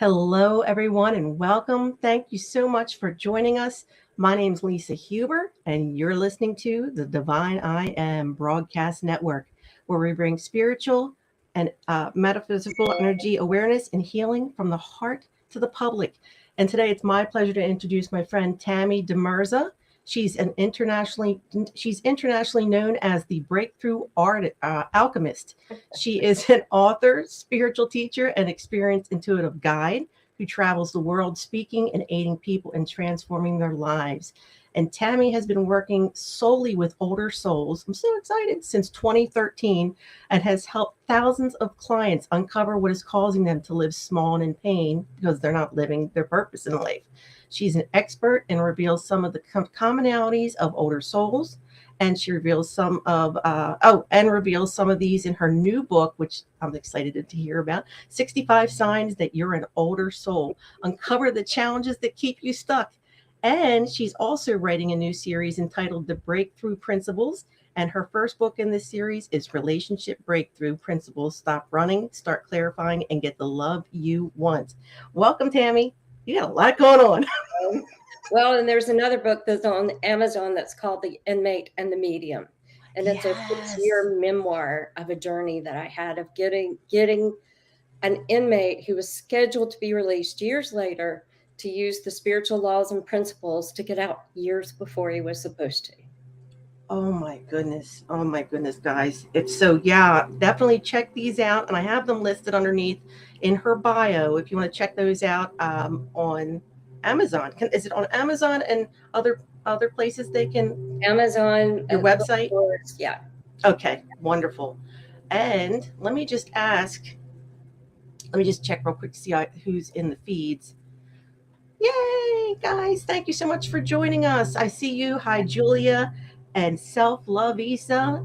Hello, everyone, and welcome. Thank you so much for joining us. My name's Lisa Huber, and you're listening to the Divine I Am Broadcast Network, where we bring spiritual and metaphysical energy awareness and healing from the heart to the public. And today it's my pleasure to introduce my friend Tammy Demerza. She's internationally known as the breakthrough art alchemist. She is an author, spiritual teacher, and experienced intuitive guide who travels the world speaking and aiding people in transforming their lives. And Tammy has been working solely with older souls. I'm so excited since 2013 and has helped thousands of clients uncover what is causing them to live small and in pain because they're not living their purpose in life. She's an expert and reveals some of the commonalities of older souls, and she reveals reveals some of these in her new book, which I'm excited to hear about. 65 Signs That You're an Older Soul. Uncover the challenges that keep you stuck. And she's also writing a new series entitled The Breakthrough Principles. And her first book in this series is Relationship Breakthrough Principles. Stop running, start clarifying, and get the love you want. Welcome, Tammy. You got a lot going on. Well, and there's another book that's on Amazon that's called The Inmate and the Medium. And it's a 6-year memoir of a journey that I had of getting an inmate who was scheduled to be released years later to use the spiritual laws and principles to get out years before he was supposed to. Oh my goodness. Oh my goodness, guys. Definitely check these out. And I have them listed underneath in her bio if you want to check those out on Amazon. Is it on Amazon and other places they can? Amazon. Your website? Stores, yeah. Okay, wonderful. And let me just check real quick to see who's in the feeds. Yay, guys. Thank you so much for joining us. I see you. Hi, Julia and Self-Love Elisa,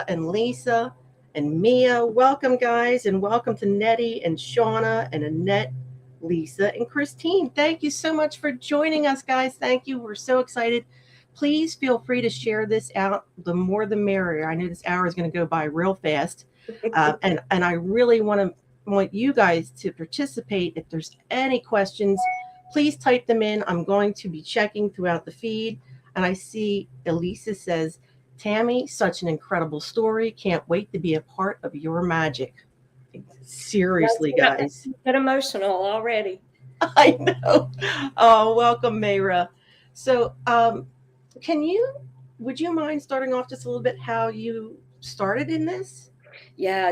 and Lisa, and Mia. Welcome, guys, and welcome to Nettie and Shauna and Annette, Lisa, and Christine. Thank you so much for joining us, guys. Thank you. We're so excited. Please feel free to share this out. The more the merrier. I know this hour is going to go by real fast, and I really want you guys to participate. If there's any questions, please type them in. I'm going to be checking throughout the feed. And I see Elisa says, Tammy, such an incredible story. Can't wait to be a part of your magic. Seriously, guys. Get emotional already. I know. Oh, welcome, Mayra. So would you mind starting off just a little bit how you started in this? Yeah,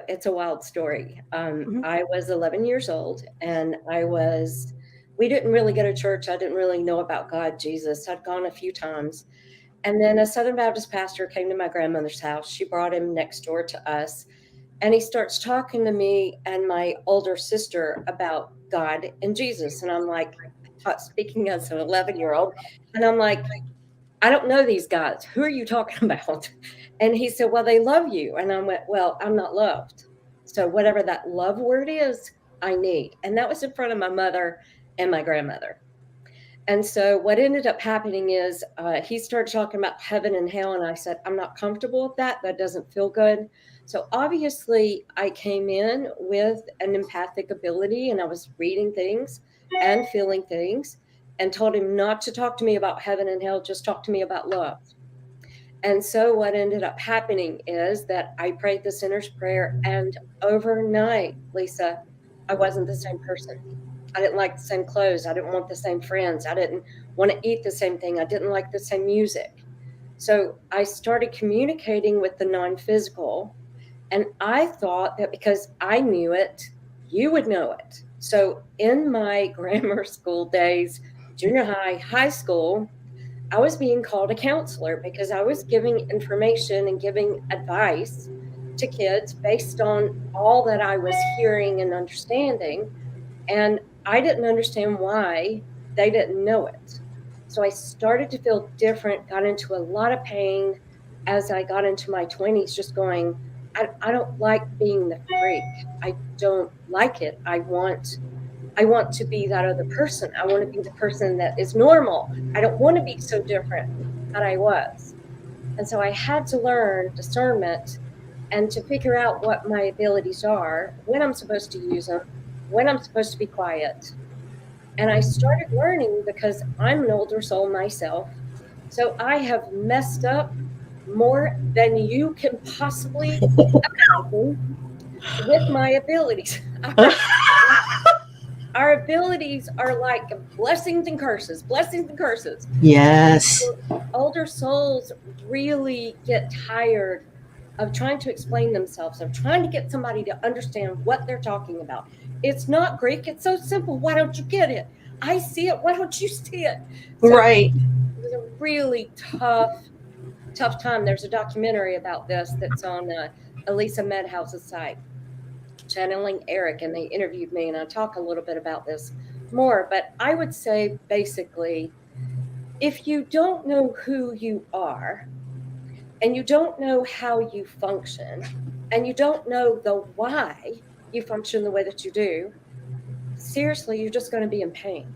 it's a wild story. I was 11 years old, and we didn't really go to church. I didn't really know about God, Jesus. I'd gone a few times. And then a Southern Baptist pastor came to my grandmother's house. She brought him next door to us. And he starts talking to me and my older sister about God and Jesus. And I'm like, speaking as an 11-year-old, and I'm like, I don't know these guys. Who are you talking about? And he said, well, they love you. And I went, well, I'm not loved. So whatever that love word is, I need. And that was in front of my mother and my grandmother. And so what ended up happening is he started talking about heaven and hell. And I said, I'm not comfortable with that. That doesn't feel good. So obviously I came in with an empathic ability, and I was reading things and feeling things, and told him not to talk to me about heaven and hell, just talk to me about love. And so what ended up happening is that I prayed the sinner's prayer, and overnight, Lisa, I wasn't the same person. I didn't like the same clothes. I didn't want the same friends. I didn't want to eat the same thing. I didn't like the same music. So I started communicating with the non-physical, and I thought that because I knew it, you would know it. So in my grammar school days, junior high, high school, I was being called a counselor because I was giving information and giving advice to kids based on all that I was hearing and understanding. And I didn't understand why they didn't know it. So I started to feel different, got into a lot of pain as I got into my 20s, just going, I don't like being the freak. I don't like it. I want to be that other person. I want to be the person that is normal. I don't want to be so different that I was. And so I had to learn discernment and to figure out what my abilities are, when I'm supposed to use them, when I'm supposed to be quiet. And I started learning because I'm an older soul myself. So I have messed up more than you can possibly imagine with my abilities. Our abilities are like blessings and curses, blessings and curses. Yes. Older souls really get tired of trying to explain themselves, of trying to get somebody to understand what they're talking about. It's not Greek, it's so simple. Why don't you get it? I see it. Why don't you see it? So Right. it was a really tough time. There's a documentary about this that's on Elisa Medhouse's site, Channeling Eric, and they interviewed me, and I talk a little bit about this more. But I would say basically, if you don't know who you are, and you don't know how you function, and you don't know the why you function the way that you do, seriously, you're just going to be in pain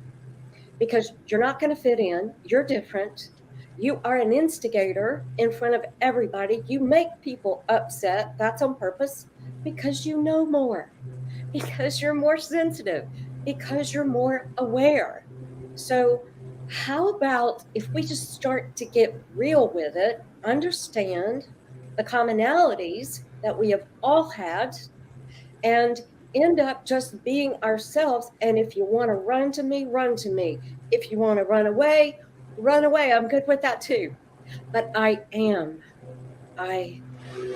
because you're not going to fit in. You're different. You are an instigator in front of everybody. You make people upset. That's on purpose because you know more, because you're more sensitive, because you're more aware. So, how about if we just start to get real with it, understand the commonalities that we have all had, and end up just being ourselves? And if you want to run to me, run to me. If you want to run away, run away. I'm good with that too. But I am. I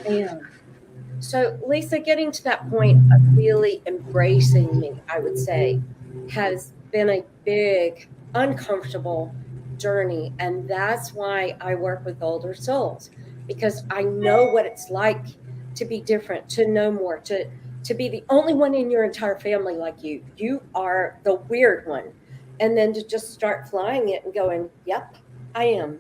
am. So, Lisa, getting to that point of really embracing me, I would say, has been a big, uncomfortable journey. And that's why I work with older souls, because I know what it's like to be different, to know more, to be the only one in your entire family like you. You are the weird one. And then to just start flying it and going, yep, I am.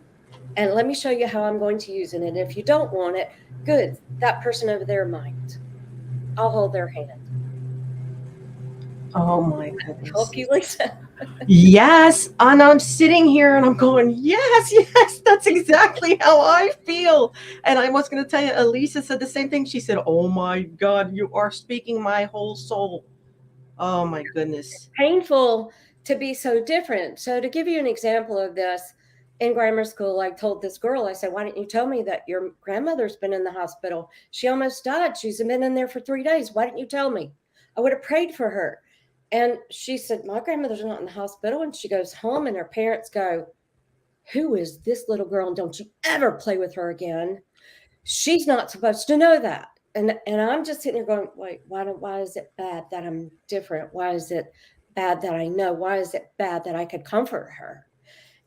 And let me show you how I'm going to use it. And if you don't want it, good, that person over there might. I'll hold their hand. Oh my Help goodness. you, Lisa. Yes. And I'm sitting here and I'm going, yes, yes, that's exactly how I feel. And I was going to tell you, Elisa said the same thing. She said, oh my God, you are speaking my whole soul. Oh my goodness. Painful to be so different. So, to give you an example of this, in grammar school, I told this girl, I said, why didn't you tell me that your grandmother's been in the hospital? She almost died. She's been in there for 3 days. Why didn't you tell me? I would have prayed for her. And she said, my grandmother's not in the hospital. And she goes home, and her parents go, who is this little girl? And don't you ever play with her again. She's not supposed to know that. And I'm just sitting there going, wait, why is it bad that I'm different? Why is it bad that I know? Why is it bad that I could comfort her?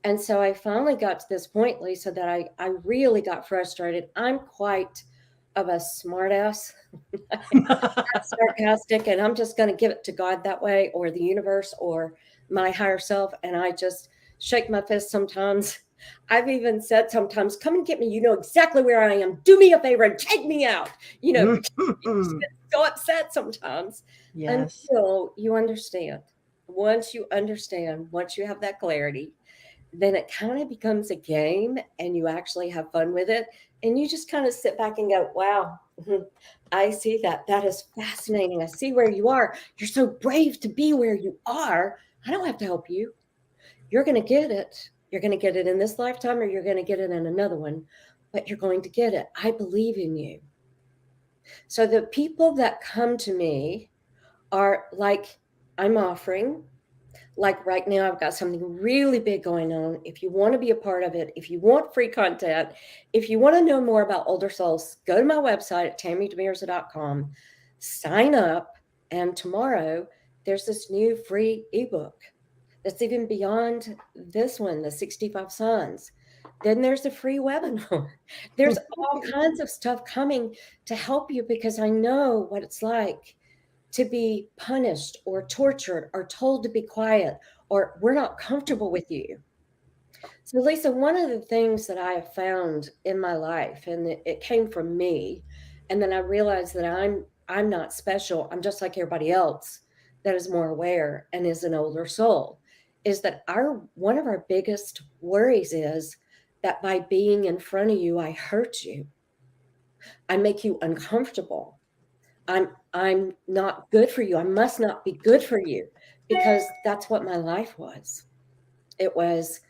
And so I finally got to this point, Lisa, that I really got frustrated. I'm quite of a smartass, sarcastic, and I'm just going to give it to God that way, or the universe, or my higher self. And I just shake my fist sometimes. I've even said sometimes, come and get me. You know exactly where I am. Do me a favor and take me out. You know, you just get so upset sometimes Yes. until you understand. Once you understand, once you have that clarity, then it kind of becomes a game and you actually have fun with it. And you just kind of sit back and go, wow, I see that. That is fascinating. I see where you are. You're so brave to be where you are. I don't have to help you. You're going to get it. You're going to get it in this lifetime, or you're going to get it in another one, but you're going to get it. I believe in you. So the people that come to me are like, I'm offering. Like right now, I've got something really big going on. If you want to be a part of it, if you want free content, if you want to know more about older souls, go to my website at tammydemirza.com, sign up, and tomorrow there's this new free ebook that's even beyond this one, the 65 Signs. Then there's a free webinar. There's all kinds of stuff coming to help you, because I know what it's like to be punished or tortured or told to be quiet, or we're not comfortable with you. So, Lisa, one of the things that I have found in my life, and it came from me, and then I realized that I'm not special. I'm just like everybody else that is more aware and is an older soul. Is that our one of our biggest worries is that by being in front of you, I hurt you. I make you uncomfortable. I'm not good for you. I must not be good for you, because that's what my life was. It was,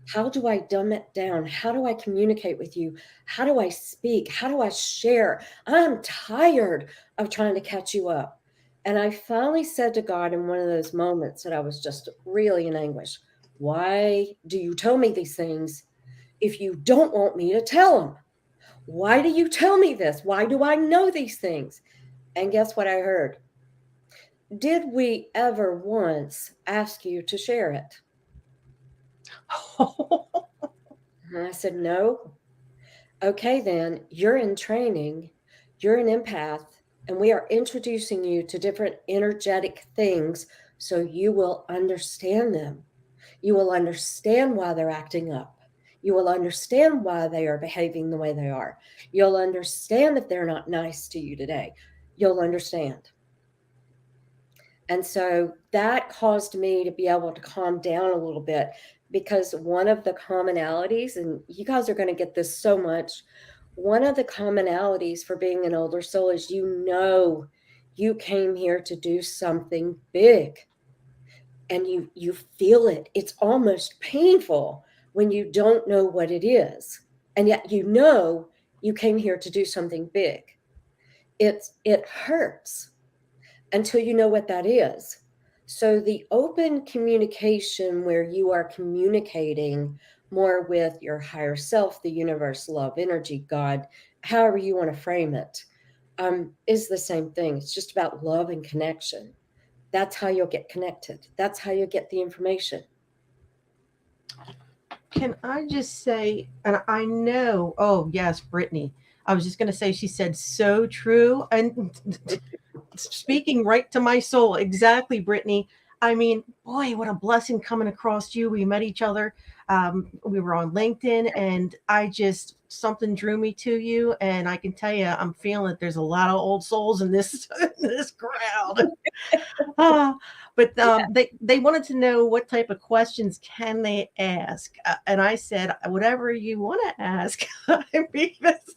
how do I dumb it down? How do I communicate with you? How do I speak? How do I share? I'm tired of trying to catch you up. And I finally said to God in one of those moments that I was just really in anguish, why do you tell me these things if you don't want me to tell them? Why do you tell me this? Why do I know these things? And guess what I heard? Did we ever once ask you to share it? And I said, no. Okay, then you're in training, you're an empath, and we are introducing you to different energetic things so you will understand them. You will understand why they're acting up. You will understand why they are behaving the way they are. You'll understand if they're not nice to you today. You'll understand. And so that caused me to be able to calm down a little bit, because one of the commonalities, and you guys are going to get this so much, one of the commonalities for being an older soul is, you came here to do something big, and you feel it. It's almost painful when you don't know what it is, and yet you came here to do something big. It hurts until you know what that is. So the open communication, where you are communicating more with your higher self, the universe, love, energy, God, however you want to frame it, is the same thing. It's just about love and connection. That's how you'll get connected. That's how you get the information. Can I just say, and I know, oh, yes, Brittany. I was just going to say, she said so true. And speaking right to my soul, exactly, Brittany. I mean, boy, what a blessing coming across you. We met each other. We were on LinkedIn, and something drew me to you. And I can tell you, I'm feeling that there's a lot of old souls in this in this crowd. Ah, but they wanted to know what type of questions can they ask, and I said whatever you want to ask. Because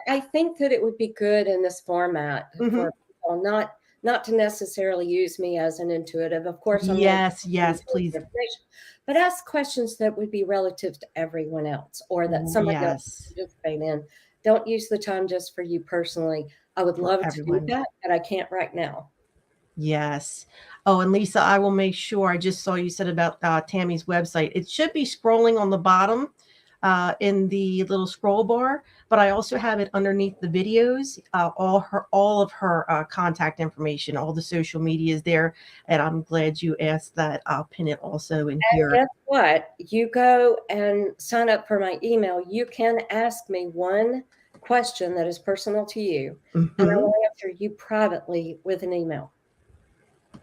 I think that it would be good in this format Mhm. for people not to necessarily use me as an intuitive. Of course, I'm going to Yes, give yes, you please. information, but ask questions that would be relative to everyone else, or that somebody else Yes, can participate in. Don't use the time just for you personally. I would for love to do everyone. that, but I can't right now. Yes. Oh, and Lisa, I will make sure. I just saw you said about Tammy's website. It should be scrolling on the bottom in the little scroll bar, but I also have it underneath the videos. All of her contact information, all the social media is there, and I'm glad you asked that. I'll pin it also in here. Guess what? You go and sign up for my email. You can ask me one question that is personal to you, and I Mhm. will answer you privately with an email.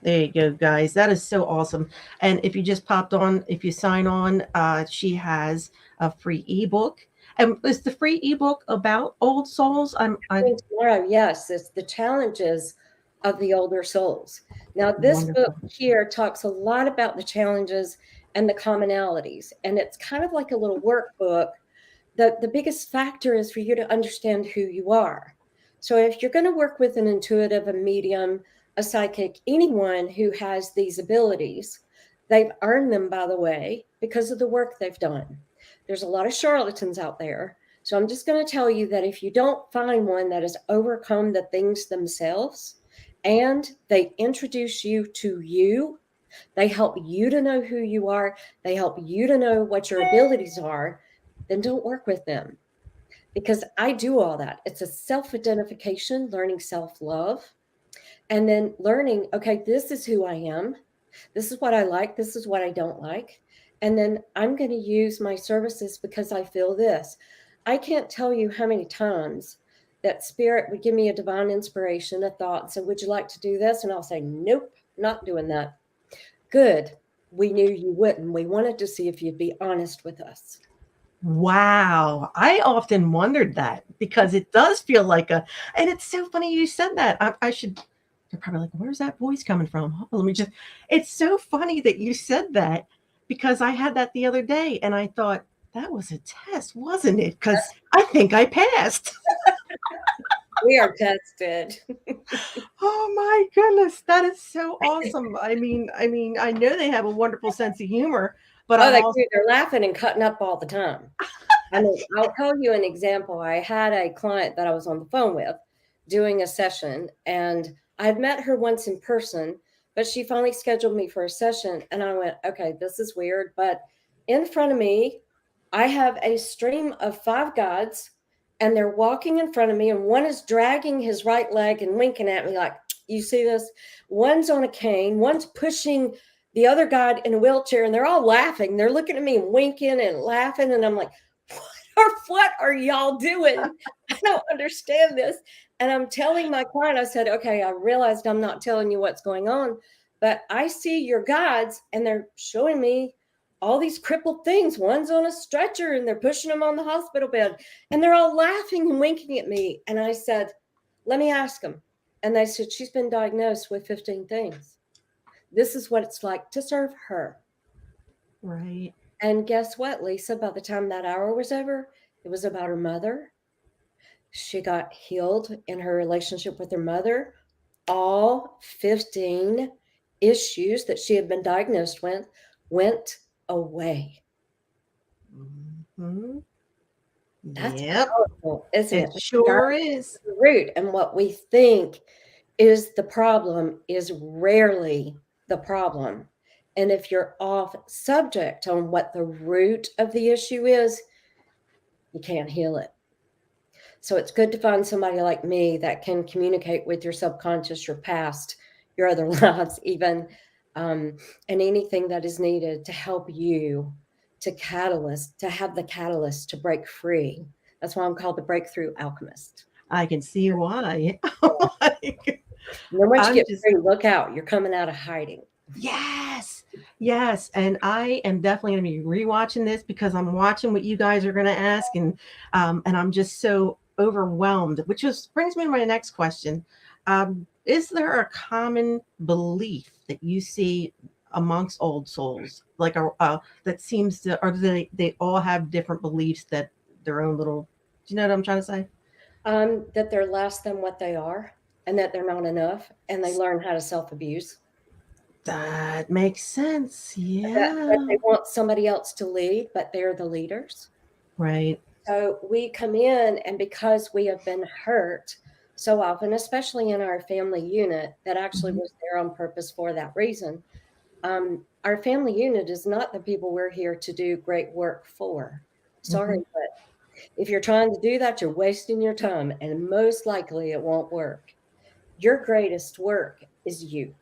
There you go, guys. That is so awesome. And if you just popped on, if you sign on, she has a free ebook. And is the free ebook about old souls? I Tomorrow, yes, it's the challenges of the older souls. Now, this book wonderful. here talks a lot about the challenges and the commonalities, and it's kind of like a little workbook. The biggest factor is for you to understand who you are. So if you're going to work with an intuitive, a medium, a psychic, anyone who has these abilities, they've earned them, by the way, because of the work they've done. There's a lot of charlatans out there. So I'm just going to tell you that if you don't find one that has overcome the things themselves, and they introduce you to you, they help you to know who you are, they help you to know what your abilities are, then don't work with them. Because I do all that. It's a self identification, learning self love, and then learning, okay, this is who I am. This is what I like. This is what I don't like. And then I'm going to use my services because I feel this. I can't tell you how many times that spirit would give me a divine inspiration, a thought, and say, would you like to do this? And I'll say, nope, not doing that. Good. We knew you wouldn't. We wanted to see if you'd be honest with us. Wow. I often wondered that because it does feel like and it's so funny you said that. I should, you're probably like, where's that voice coming from? Hold on, let me just, it's so funny that you said that because I had that the other day and I thought, that was a test, wasn't it? Because I think I passed. We are tested. Oh my goodness, that is so awesome. I know they have a wonderful sense of humor, but Oh, I'm they also do. They're laughing and cutting up all the time. I mean, I'll tell you an example. I had a client that I was on the phone with doing a session, and I'd met her once in person, but she finally scheduled me for a session. And I went, okay, this is weird. But in front of me, I have a stream of five gods, and they're walking in front of me, and one is dragging his right leg and winking at me, like, you see this? One's on a cane, one's pushing the other god in a wheelchair, and they're all laughing. They're looking at me and winking and laughing. And I'm like, what are y'all doing? I don't understand this. And I'm telling my client, I said, okay, I realized I'm not telling you what's going on, but I see your guides and they're showing me all these crippled things. One's on a stretcher and they're pushing them on the hospital bed and they're all laughing and winking at me. And I said, let me ask them. And they said, she's been diagnosed with 15 things. This is what it's like to serve her. right. And guess what, Lisa? By the time that hour was over, it was about her mother. She got healed in her relationship with her mother. All 15 issues that she had been diagnosed with went away. Hmm. That's Yep, powerful, isn't it it? God sure is. is the root, and what we think is the problem is rarely the problem. And if you're off subject on what the root of the issue is, you can't heal it. So it's good to find somebody like me that can communicate with your subconscious, your past, your other lives, even, um, and anything that is needed to help you to have the catalyst to break free. That's why I'm called the breakthrough alchemist. I can see why. Like, And then once you I'm get just free, look out, you're coming out of hiding. yes, yes, and I am definitely going to be rewatching this because I'm watching what you guys are going to ask, and I'm just so overwhelmed. Which just brings me to my next question: is there a common belief that you see amongst old souls, like that seems to, or do they all have different beliefs that their own little? Do you know what I'm trying to say? That they're less than what they are and that they're not enough and they learn how to self-abuse. That makes sense. That Yeah. they want somebody else to lead, but they're the leaders. Right. So we come in, and because we have been hurt so often, especially in our family unit that actually Mhm. was there on purpose for that reason, our family unit is not the people we're here to do great work for. Sorry, Mhm. but if you're trying to do that, you're wasting your time, and most likely it won't work. Your greatest work is you.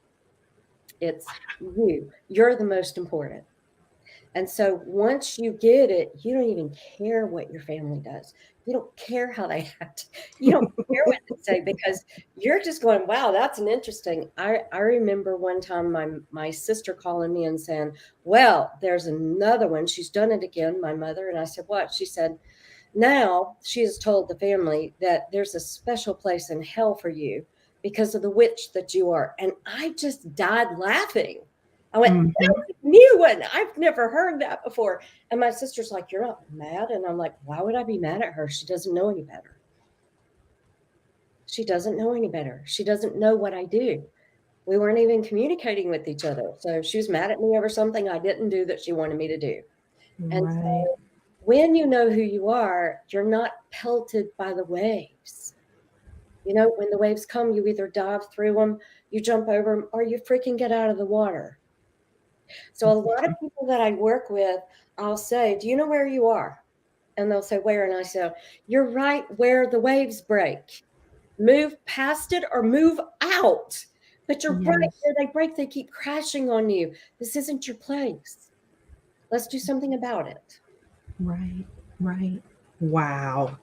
It's you. You're the most important. And so once you get it, you don't even care what your family does. You don't care how they act. You don't care what they say because you're just going, wow, that's an interesting. I remember one time my sister calling me and saying, well, there's another one. She's done it again, my mother. And I said, what? She said, now she has told the family that there's a special place in hell for you because of the witch that you are. And I just died laughing. I went, Mhm. that's a new one. I've never heard that before. And my sister's like, you're not mad? And I'm like, why would I be mad at her? She doesn't know any better. She doesn't know any better. She doesn't know what I do. We weren't even communicating with each other. So she was mad at me over something I didn't do that she wanted me to do. And Right. when you know who you are, you're not pelted by the waves. You know, when the waves come, you either dive through them, you jump over them, or you freaking get out of the water. So a lot of people that I work with, I'll say, do you know where you are? And they'll say, where? And I say, you're right where the waves break. Move past it or move out. But you're right Yes. where they break, they keep crashing on you. This isn't your place. Let's do something about it. Right. Right. Wow.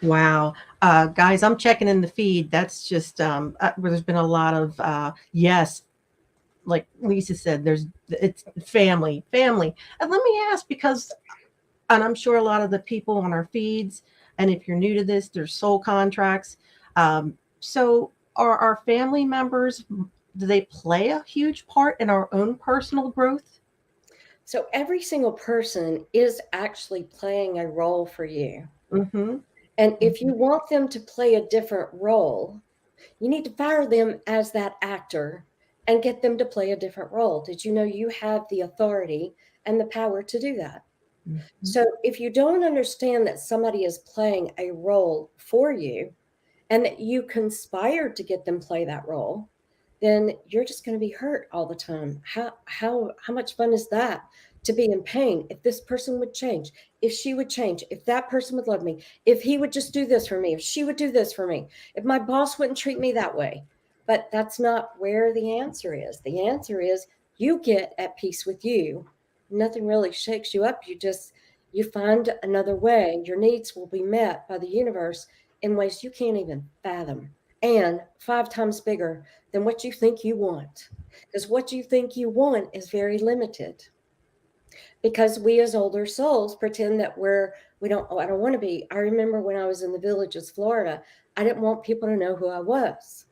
Wow. Guys, I'm checking in the feed. That's just there's been a lot of yes, like Lisa said, there's it's family, family. And let me ask because and I'm sure a lot of the people on our feeds, and if you're new to this, there's soul contracts. So are our family members, do they play a huge part in our own personal growth? So every single person is actually playing a role for you. Mm-hmm. And if you Mhm. want them to play a different role, you need to fire them as that actor and get them to play a different role. Did you know you have the authority and the power to do that? Mhm. So if you don't understand that somebody is playing a role for you and that you conspired to get them play that role, then you're just going to be hurt all the time. How much fun is that, to be in pain? If this person would change, if she would change, if that person would love me, if he would just do this for me, if she would do this for me, if my boss wouldn't treat me that way. But that's not where the answer is. The answer is you get at peace with you. Nothing really shakes you up. You find another way. Your needs will be met by the universe in ways you can't even fathom, and 5 times bigger than what you think you want. Because what you think you want is very limited. Because we as older souls pretend that we don't, oh, I don't want to be. I remember when I was in the villages, Florida, I didn't want people to know who I was.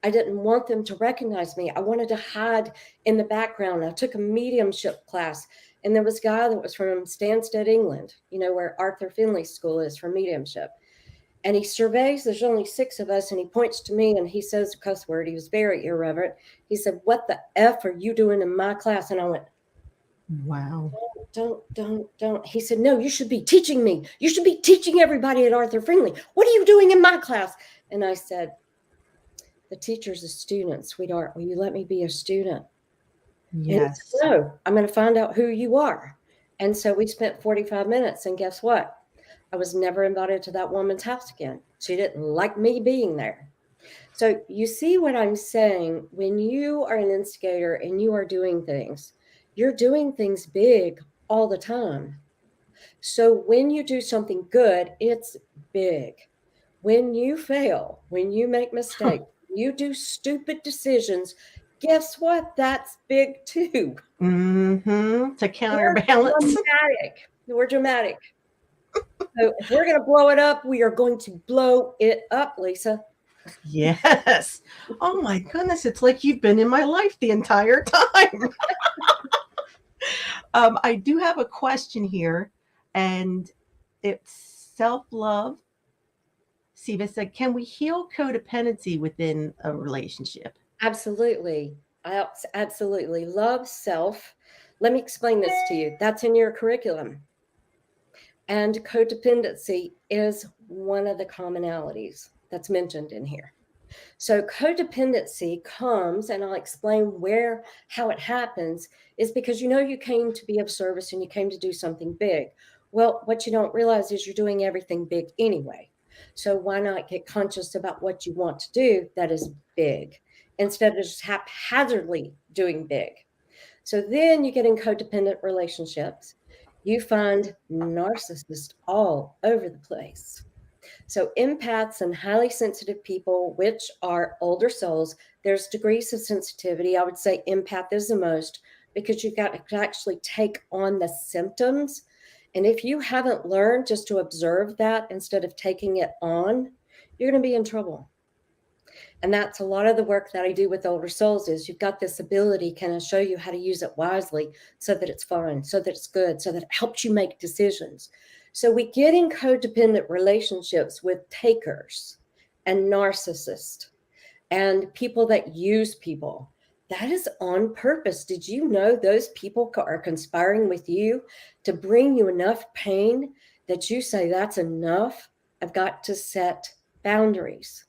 I didn't want them to recognize me. I wanted to hide in the background. I took a mediumship class, and there was a guy that was from Stansted, England, where Arthur Finley's school is for mediumship. And he surveys, there's only 6 of us, and he points to me and he says a cuss word. He was very irreverent. He said, "What the F are you doing in my class?" And I went, Wow. don't. He said, "No, you should be teaching me. You should be teaching everybody at Arthur Finley. What are you doing in my class?" And I said, "The teacher's a student, sweetheart. Will you let me be a student?" And he Yes. said, "No, I'm going to find out who you are." And so we spent 45 minutes, and guess what? I was never invited to that woman's house again. She didn't like me being there. So you see what I'm saying? When you are an instigator and you are doing things, you're doing things big all the time. So when you do something good, it's big. When you fail, when you make mistakes, you do stupid decisions, guess what? That's big too. Mm-hmm. To We're counterbalance. dramatic. We're dramatic. So if we're going to blow it up, we are going to blow it up, Lisa. Yes. Oh my goodness. It's like you've been in my life the entire time. I do have a question here, and it's self love. Siva said, "Can we heal codependency within a relationship?" Absolutely. I absolutely love self. Let me explain this to you. That's in your curriculum. And codependency is one of the commonalities that's mentioned in here. So codependency comes, and I'll explain how it happens, is because you came to be of service and you came to do something big. Well, what you don't realize is you're doing everything big anyway. So why not get conscious about what you want to do that is big instead of just haphazardly doing big? So then you get in codependent relationships. You find narcissists all over the place. So, empaths and highly sensitive people, which are older souls, there's degrees of sensitivity. I would say empath is the most because you've got to actually take on the symptoms. And if you haven't learned just to observe that instead of taking it on, you're going to be in trouble. And that's a lot of the work that I do with older souls is you've got this ability, can I show you how to use it wisely so that it's fun, so that it's good, so that it helps you make decisions. So we get in codependent relationships with takers and narcissists and people that use people. That is on purpose. Did you know those people are conspiring with you to bring you enough pain that you say, that's enough? I've got to set boundaries.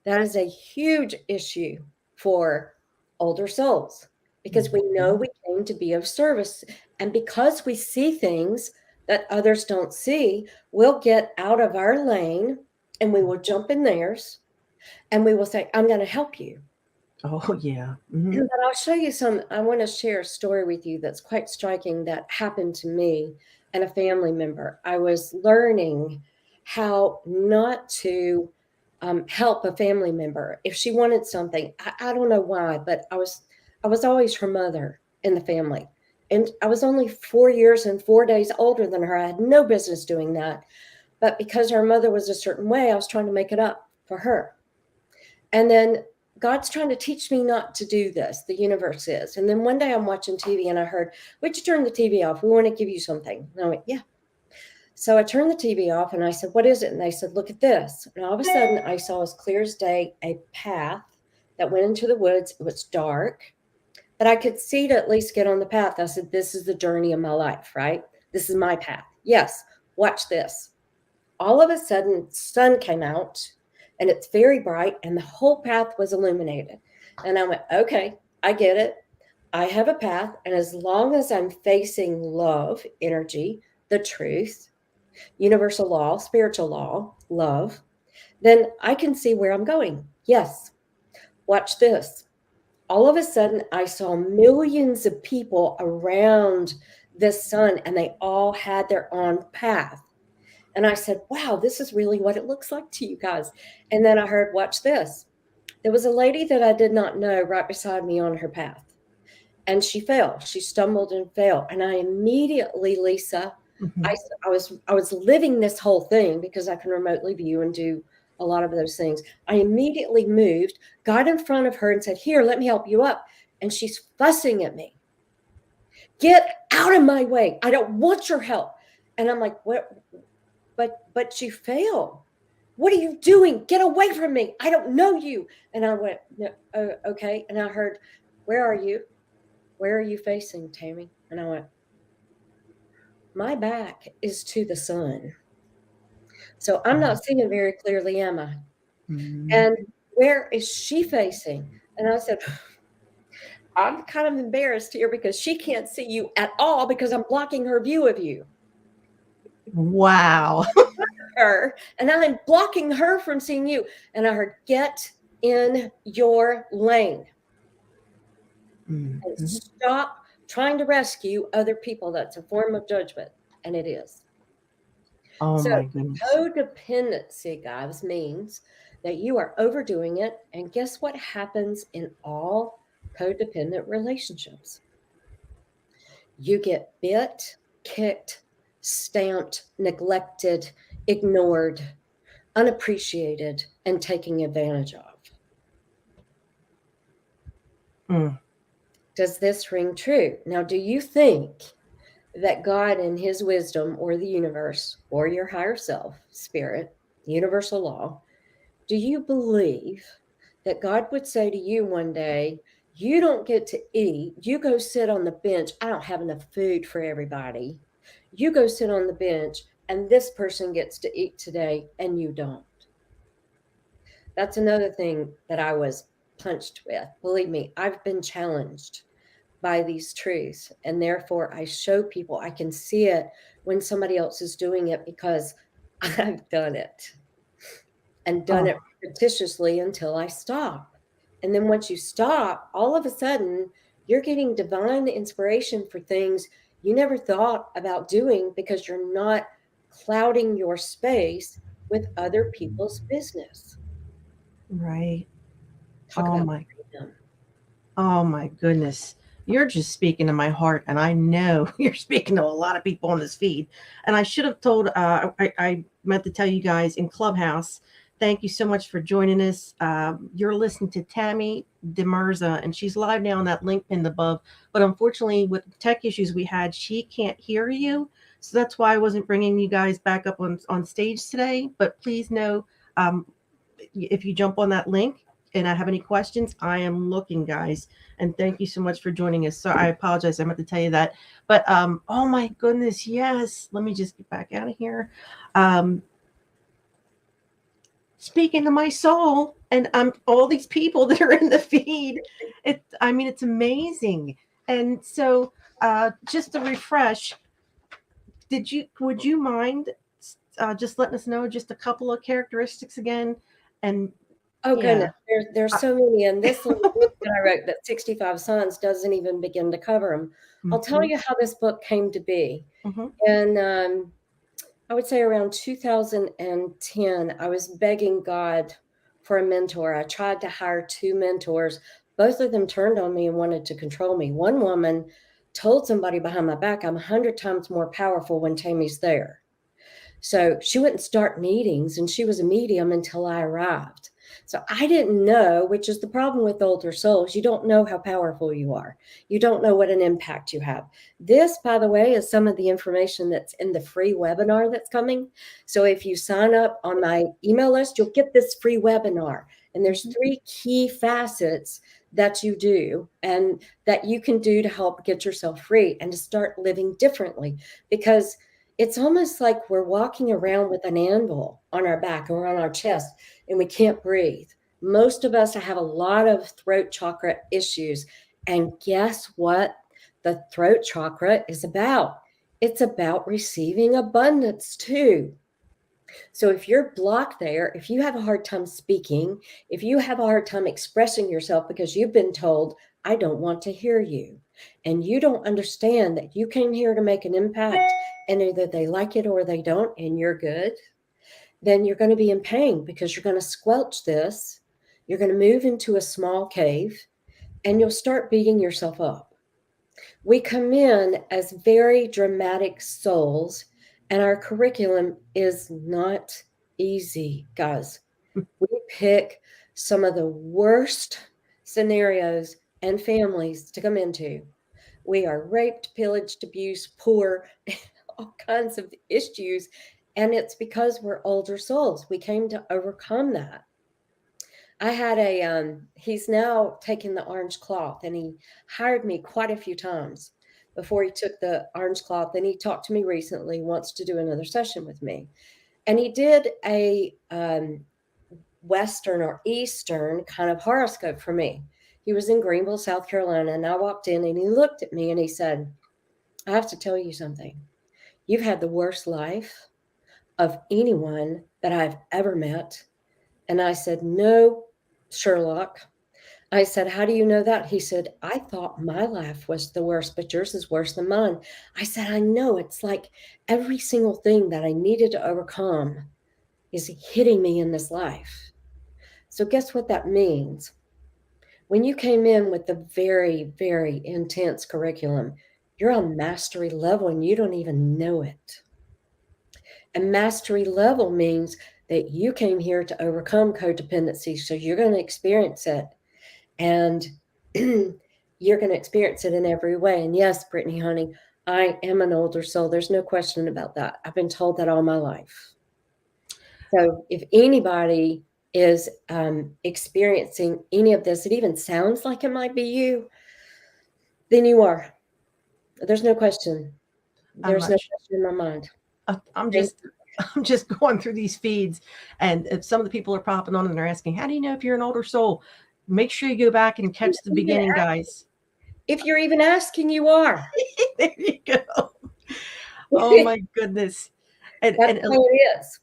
That is a huge issue for older souls because we know Mhm. we came to be of service. And because we see things that others don't see, we'll get out of our lane and we will jump in theirs and we will say, I'm going to help you. Oh, yeah. Hmm. But I'll show you I want to share a story with you that's quite striking that happened to me and a family member. I was learning how not to help a family member if she wanted something. I don't know why, but I was always her mother in the family. And I was only 4 years and 4 days older than her. I had no business doing that. But because her mother was a certain way, I was trying to make it up for her. And then God's trying to teach me not to do this. The universe is. And then one day I'm watching TV and I heard, would you turn the TV off? We want to give you something. And I went, yeah. So I turned the TV off and I said, "What is it?" And they said, "Look at this." And all of a sudden, I saw as clear as day a path that went into the woods. It was dark, but I could see to at least get on the path. I said, "This is the journey of my life, right? This is my path." Yes, watch this. All of a sudden, sun came out and it's very bright and the whole path was illuminated. And I went, "Okay, I get it. I have a path. And as long as I'm facing love, energy, the truth, universal law, spiritual law, love, then I can see where I'm going." Yes, watch this. All of a sudden, I saw millions of people around this sun, and they all had their own path. And I said, "Wow, this is really what it looks like to you guys." And then I heard, "Watch this." There was a lady that I did not know right beside me on her path, and she fell. She stumbled and fell. And I immediately, Lisa, Mm-hmm. I was living this whole thing because I can remotely view and do a lot of those things. I immediately moved, got in front of her and said, "Here, let me help you up." And she's fussing at me. "Get out of my way. I don't want your help." And I'm like, "What? But you fell. What are you doing? Get away from me. I don't know you." And I went, "No, oh, okay." And I heard, "Where are you? Where are you facing, Tammy?" And I went, "My back is to the sun. So I'm not seeing very clearly, am I? Mm-hmm. And where is she facing?" And I said, "I'm kind of embarrassed here because she can't see you at all because I'm blocking her view of you." Wow. Her, and I'm blocking her from seeing you. And I heard, "Get in your lane and Mm-hmm. stop trying to rescue other people. That's a form of judgment." And it is. Oh So my goodness. codependency, guys, means that you are overdoing it. And guess what happens in all codependent relationships? You get bit, kicked, stamped, neglected, ignored, unappreciated, and taken advantage of. Mm. Does this ring true? Now, do you think that God, in his wisdom, or the universe, or your higher self, spirit, universal law, do you believe that God would say to you one day, "You don't get to eat. You go sit on the bench. I don't have enough food for everybody. You go sit on the bench, and this person gets to eat today, and you don't"? That's another thing that I was punched with. Believe me, I've been challenged by these truths. And therefore, I show people I can see it when somebody else is doing it because I've done it and done Oh, it repetitiously until I stop. And then once you stop, all of a sudden, you're getting divine inspiration for things you never thought about doing because you're not clouding your space with other people's business. right. Talk Oh about my. freedom. Oh my goodness. You're just speaking to my heart, and I know you're speaking to a lot of people on this feed. And I should have told, I meant to tell you guys in Clubhouse, thank you so much for joining us. You're listening to Tammy Demerza, and she's live now on that link pinned above. But unfortunately, with tech issues we had, she can't hear you. So that's why I wasn't bringing you guys back up on stage today. But please know, um, if you jump on that link and I have any questions, I am looking, guys. And thank you so much for joining us. So I apologize, I meant to tell you that. But oh my goodness, yes. Let me just get back out of here. Um, Speaking to my soul, and all these people that are in the feed. I mean, it's amazing. And so, just to refresh, would you mind just letting us know just a couple of characteristics again? And Oh goodness, yeah. there's Uh, so many, and this little book that I wrote, that 65 Sons, doesn't even begin to cover them. I'll tell mhm, you how this book came to be. mhm. And I would say around 2010, I was begging God for a mentor. I tried to hire two mentors. Both of them turned on me and wanted to control me. One woman told somebody behind my back, "I'm 100 times more powerful when Tammy's there." So she wouldn't start meetings, and she was a medium until I arrived. So I didn't know, which is the problem with older souls. You don't know how powerful you are. You don't know what an impact you have. This, by the way, is some of the information that's in the free webinar that's coming. So if you sign up on my email list, you'll get this free webinar. And there's 3 key facets that you do and that you can do to help get yourself free and to start living differently. Because it's almost like we're walking around with an anvil on our back or on our chest and we can't breathe. Most of us have a lot of throat chakra issues. And guess what? The throat chakra is about. It's about receiving abundance too. So if you're blocked there, if you have a hard time speaking, if you have a hard time expressing yourself because you've been told, I don't want to hear you, and you don't understand that you came here to make an impact and either they like it or they don't, and you're good, then you're going to be in pain because you're going to squelch this. You're going to move into a small cave and you'll start beating yourself up. We come in as very dramatic souls, and our curriculum is not easy, guys. We pick some of the worst scenarios and families to come into. We are raped, pillaged, abused, poor, all kinds of issues. And it's because we're older souls. We came to overcome that. I had he's now taken the orange cloth and he hired me quite a few times before he took the orange cloth. And he talked to me recently, wants to do another session with me. And he did a Western or Eastern kind of horoscope for me. He was in Greenville, South Carolina. And I walked in and he looked at me and he said, I have to tell you something. You've had the worst life of anyone that I've ever met. And I said, no, Sherlock. I said, how do you know that? He said, I thought my life was the worst, but yours is worse than mine. I said, I know. It's like every single thing that I needed to overcome is hitting me in this life. So guess what that means? When you came in with the very, very intense curriculum, you're on mastery level and you don't even know it. And mastery level means that you came here to overcome codependency. So you're going to experience it. And you're going to experience it in every way. And yes, Brittany, honey, I am an older soul. There's no question about that. I've been told that all my life. So if anybody is experiencing any of this, it even sounds like it might be you, then you are. There's no question. There's no question in my mind. I'm just going through these feeds, and if some of the people are popping on and they're asking, how do you know if you're an older soul? Make sure you go back and catch the beginning, guys. If you're even asking, you are. There you go. Oh my goodness. And that's how it is.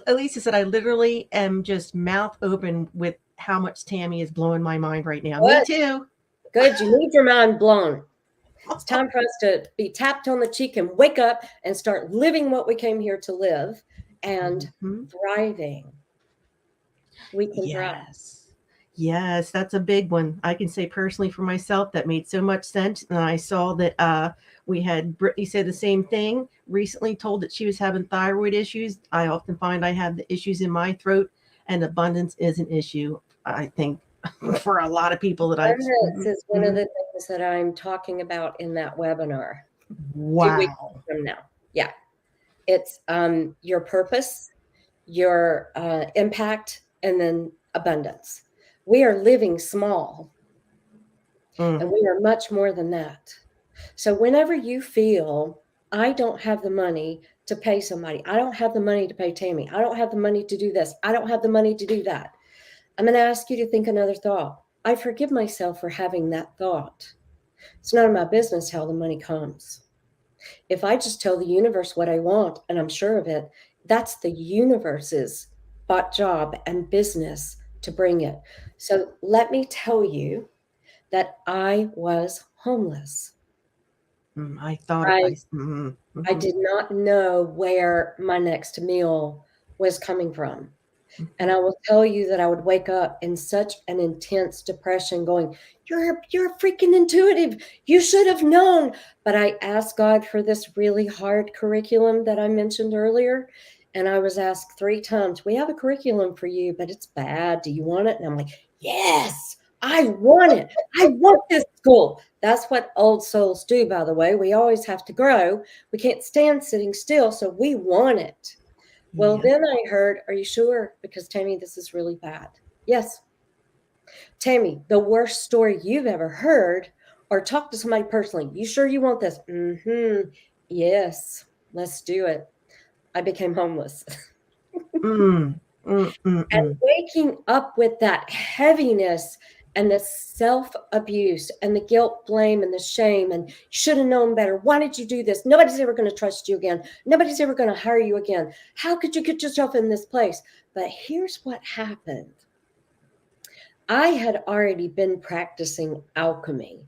Elisa said, I literally am just mouth open with how much Tammy is blowing my mind right now. Good. Me too. Good. You need your mind blown. It's time for us to be tapped on the cheek and wake up and start living what we came here to live and thriving. We can thrive. Yes, that's a big one. I can say personally for myself, that made so much sense. And I saw that we had Brittany say the same thing, recently told that she was having thyroid issues. I often find I have the issues in my throat, and abundance is an issue, I think, for a lot of people that I've Abundance is one of the things that I'm talking about in that webinar. Wow. 2 weeks from now. Yeah. It's your purpose, your impact, and then abundance. We are living small, and we are much more than that. So whenever you feel, I don't have the money to pay somebody, I don't have the money to pay Tammy, I don't have the money to do this, I don't have the money to do that, I'm going to ask you to think another thought. I forgive myself for having that thought. It's none of my business how the money comes. If I just tell the universe what I want and I'm sure of it, that's the universe's job and business to bring it. So let me tell you that I was homeless. I thought I did not know where my next meal was coming from. And I will tell you that I would wake up in such an intense depression going, you're freaking intuitive. You should have known. But I asked God for this really hard curriculum that I mentioned earlier. And I was asked 3 times, "We have a curriculum for you, but it's bad. Do you want it?" And I'm like, "Yes, I want it. I want this school." That's what old souls do, by the way. We always have to grow. We can't stand sitting still, so we want it. Well, Yeah. then I heard, "Are you sure? Because Tammy, this is really bad." Yes. Tammy, the worst story you've ever heard, or talk to somebody personally. You sure you want this? Mm-hmm. Yes, let's do it. I became homeless. Mm, And mm. waking up with that heaviness and the self abuse and the guilt, blame, and the shame, and you should have known better. Why did you do this? Nobody's ever going to trust you again. Nobody's ever going to hire you again. How could you get yourself in this place? But here's what happened. I had already been practicing alchemy.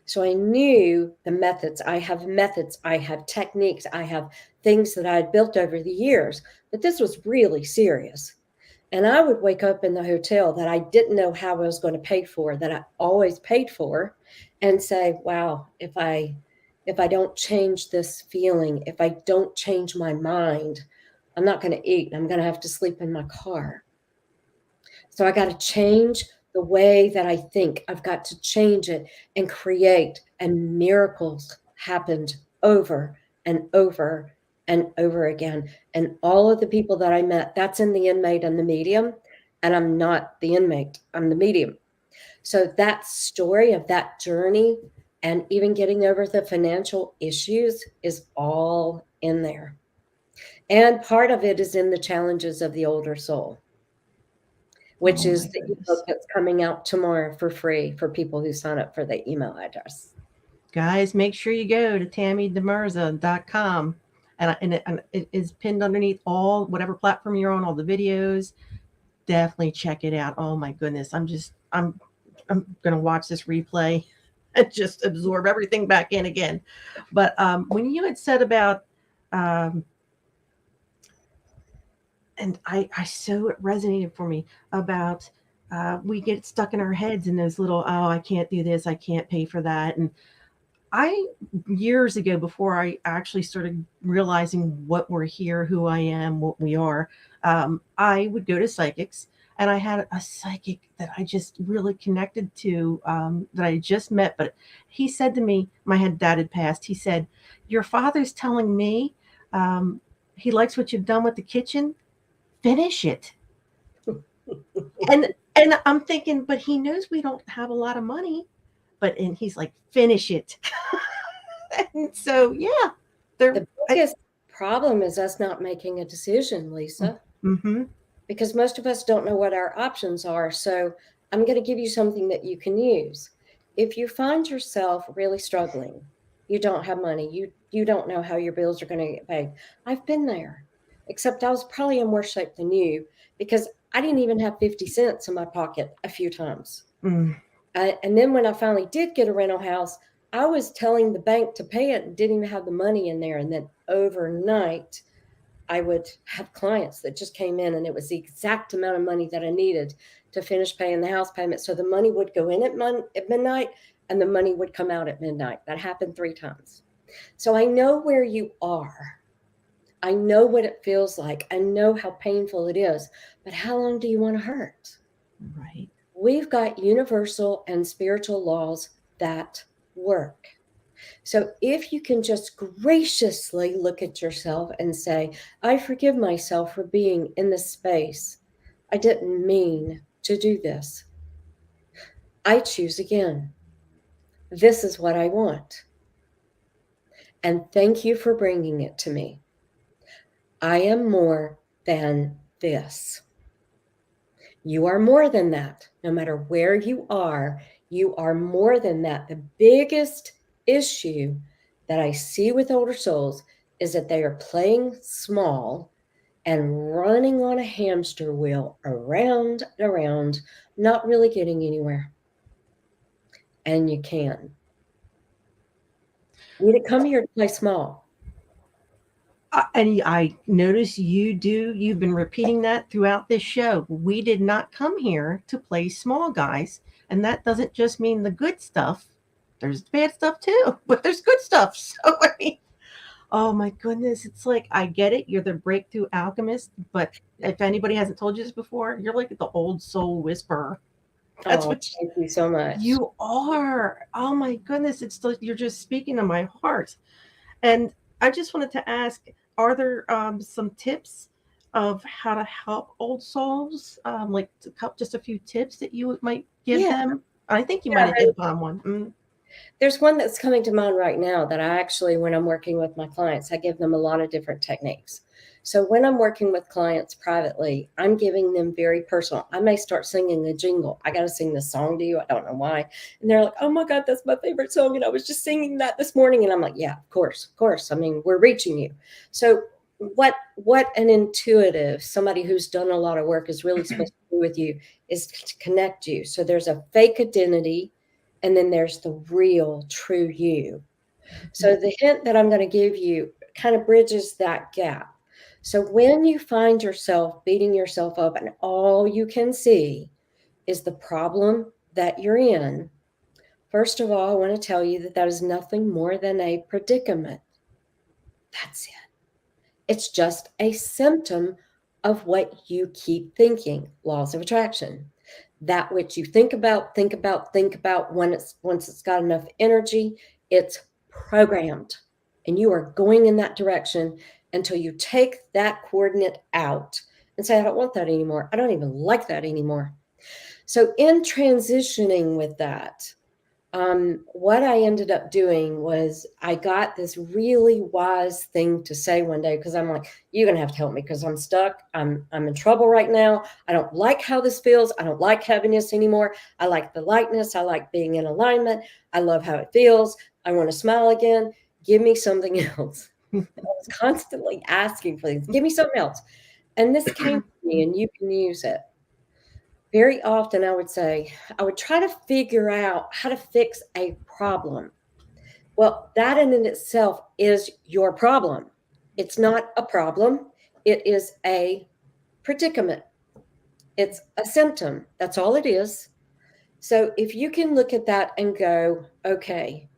So I knew the methods. I have techniques, I have things that I had built over the years. But this was really serious. And I would wake up in the hotel that I didn't know how I was going to pay for, that I always paid for, and say, wow, if I don't change this feeling, if I don't change my mind, I'm not going to eat. I'm going to have to sleep in my car. So I got to change the way that I think. I've got to change it and create. And miracles happened over and over and over again. And all of the people that I met, that's in the inmate and the medium. And I'm not the inmate, I'm the medium. So that story of that journey and even getting over the financial issues is all in there. And part of it is in the challenges of the older soul, which Oh is my the ebook goodness. that's coming out tomorrow for free for people who sign up for the email address. Guys, make sure you go to tammydemirza.com. And it is pinned underneath all whatever platform you're on, all the videos. Definitely check it out. Oh my goodness. I'm gonna watch this replay and just absorb everything back in again. But when you had said about um, and I so it resonated for me about we get stuck in our heads in those little, oh, I can't do this, I can't pay for that. And I, years ago, before I actually started realizing what we're here, who I am, what we are, I would go to psychics. And I had a psychic that I just really connected to, that I just met. But he said to me, my dad had passed. He said, "Your father's telling me he likes what you've done with the kitchen. Finish it." And I'm thinking, but he knows we don't have a lot of money. And he's like, "Finish it." And so, yeah, there. The biggest problem is us not making a decision, Lisa, Mm-hmm. because most of us don't know what our options are. So I'm going to give you something that you can use. If you find yourself really struggling, you don't have money, you don't know how your bills are going to get paid. I've been there, except I was probably in worse shape than you because I didn't even have 50 cents in my pocket a few times. Mm. And then when I finally did get a rental house, I was telling the bank to pay it and didn't even have the money in there. And then overnight, I would have clients that just came in and it was the exact amount of money that I needed to finish paying the house payment. So the money would go in at midnight and the money would come out at midnight. That happened 3 times. So I know where you are. I know what it feels like. I know how painful it is. But how long do you want to hurt? Right. We've got universal and spiritual laws that work. So if you can just graciously look at yourself and say, I forgive myself for being in this space. I didn't mean to do this. I choose again. This is what I want. And thank you for bringing it to me. I am more than this. You are more than that. No matter where you are more than that. The biggest issue that I see with older souls is that they are playing small and running on a hamster wheel around and around, not really getting anywhere. And you can. You need to come here to play small. And I notice you've been repeating that throughout this show. We did not come here to play small, guys. And that doesn't just mean the good stuff. There's bad stuff too, but there's good stuff. So, I mean, Oh my goodness. It's like, I get it. You're the breakthrough alchemist, but if anybody hasn't told you this before, you're like the old soul whisperer. That's Oh, what thank you so much. you are. Oh my goodness. It's like you're just speaking to my heart. And I just wanted to ask, are there some tips of how to help old souls? Like just a few tips that you might give Yeah, them? I think you might have yeah. hit upon one. There's one that's coming to mind right now that I actually, when I'm working with my clients, I give them a lot of different techniques. So when I'm working with clients privately, I'm giving them very personal. I may start singing a jingle. I got to sing this song to you. I don't know why. And they're like, oh my God, that's my favorite song. And I was just singing that this morning. And I'm like, yeah, of course, of course. I mean, we're reaching you. So what an intuitive, somebody who's done a lot of work is really supposed to do with you is to connect you. So there's a fake identity and then there's the real, true you. So the hint that I'm going to give you kind of bridges that gap. So when you find yourself beating yourself up and all you can see is the problem that you're in, first of all, I want to tell you that that is nothing more than a predicament. That's it. It's just a symptom of what you keep thinking. Laws of attraction. That which you think about when it's once it's got enough energy, it's programmed. And you are going in that direction until you take that coordinate out and say, I don't want that anymore. I don't even like that anymore. So in transitioning with that, what I ended up doing was I got this really wise thing to say one day because I'm like, you're gonna have to help me because I'm stuck. I'm in trouble right now. I don't like how this feels. I don't like heaviness anymore. I like the lightness. I like being in alignment. I love how it feels. I want to smile again. Give me something else. I was constantly asking for things. Give me something else. And this came to me, and you can use it very often. I would say, I would try to figure out how to fix a problem. Well, that in itself is your problem. It's not a problem, it is a predicament, it's a symptom. That's all it is. So if you can look at that and go, okay,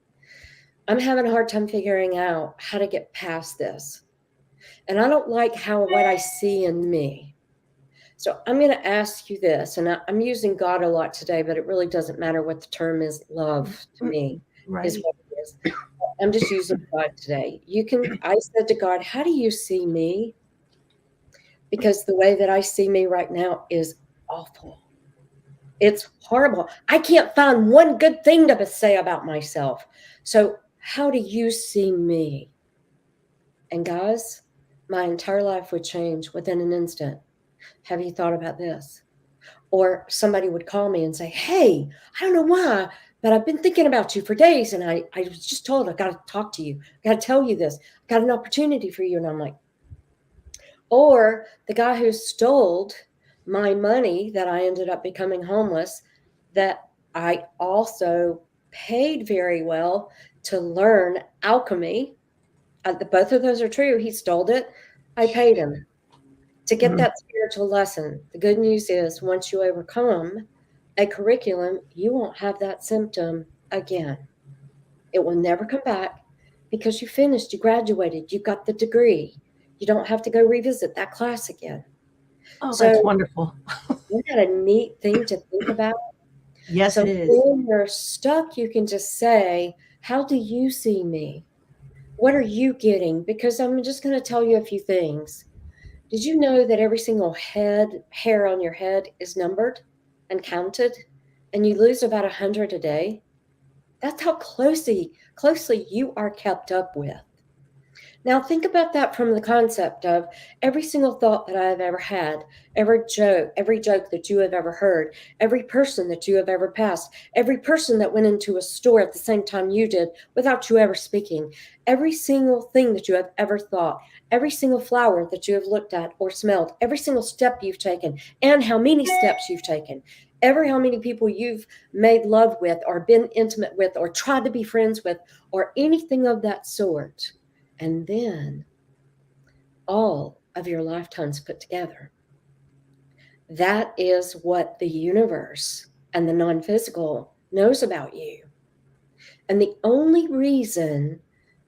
I'm having a hard time figuring out how to get past this. And I don't like how what I see in me. So I'm going to ask you this, and I'm using God a lot today, but it really doesn't matter what the term is. Love to me is Right. what it is. I'm just using God today. You can, I said to God, how do you see me? Because the way that I see me right now is awful. It's horrible. I can't find one good thing to say about myself. So how do you see me? And guys, my entire life would change within an instant. Have you thought about this? Or somebody would call me and say, hey, I don't know why, but I've been thinking about you for days. And I was just told I got to talk to you. I got to tell you this. I got an opportunity for you. And I'm like, or the guy who stole my money that I ended up becoming homeless, that I also paid very well to learn alchemy. Both of those are true. He stole it. I paid him to get Mm. that spiritual lesson. The good news is once you overcome a curriculum, you won't have that symptom again. It will never come back because you finished, you graduated, you got the degree. You don't have to go revisit that class again. Oh, that's So, wonderful. isn't that a neat thing to think about? Yes, So, it is. when you're stuck, you can just say, how do you see me? What are you getting? Because I'm just going to tell you a few things. Did you know that every single hair on your head is numbered and counted, and you lose about 100 a day? That's how closely you are kept up with. Now think about that from the concept of every single thought that I have ever had, every joke that you have ever heard, every person that you have ever passed, every person that went into a store at the same time you did without you ever speaking, every single thing that you have ever thought, every single flower that you have looked at or smelled, every single step you've taken, and how many steps you've taken, how many people you've made love with or been intimate with or tried to be friends with or anything of that sort, and then all of your lifetimes put together. That is what the universe and the non physical knows about you. And the only reason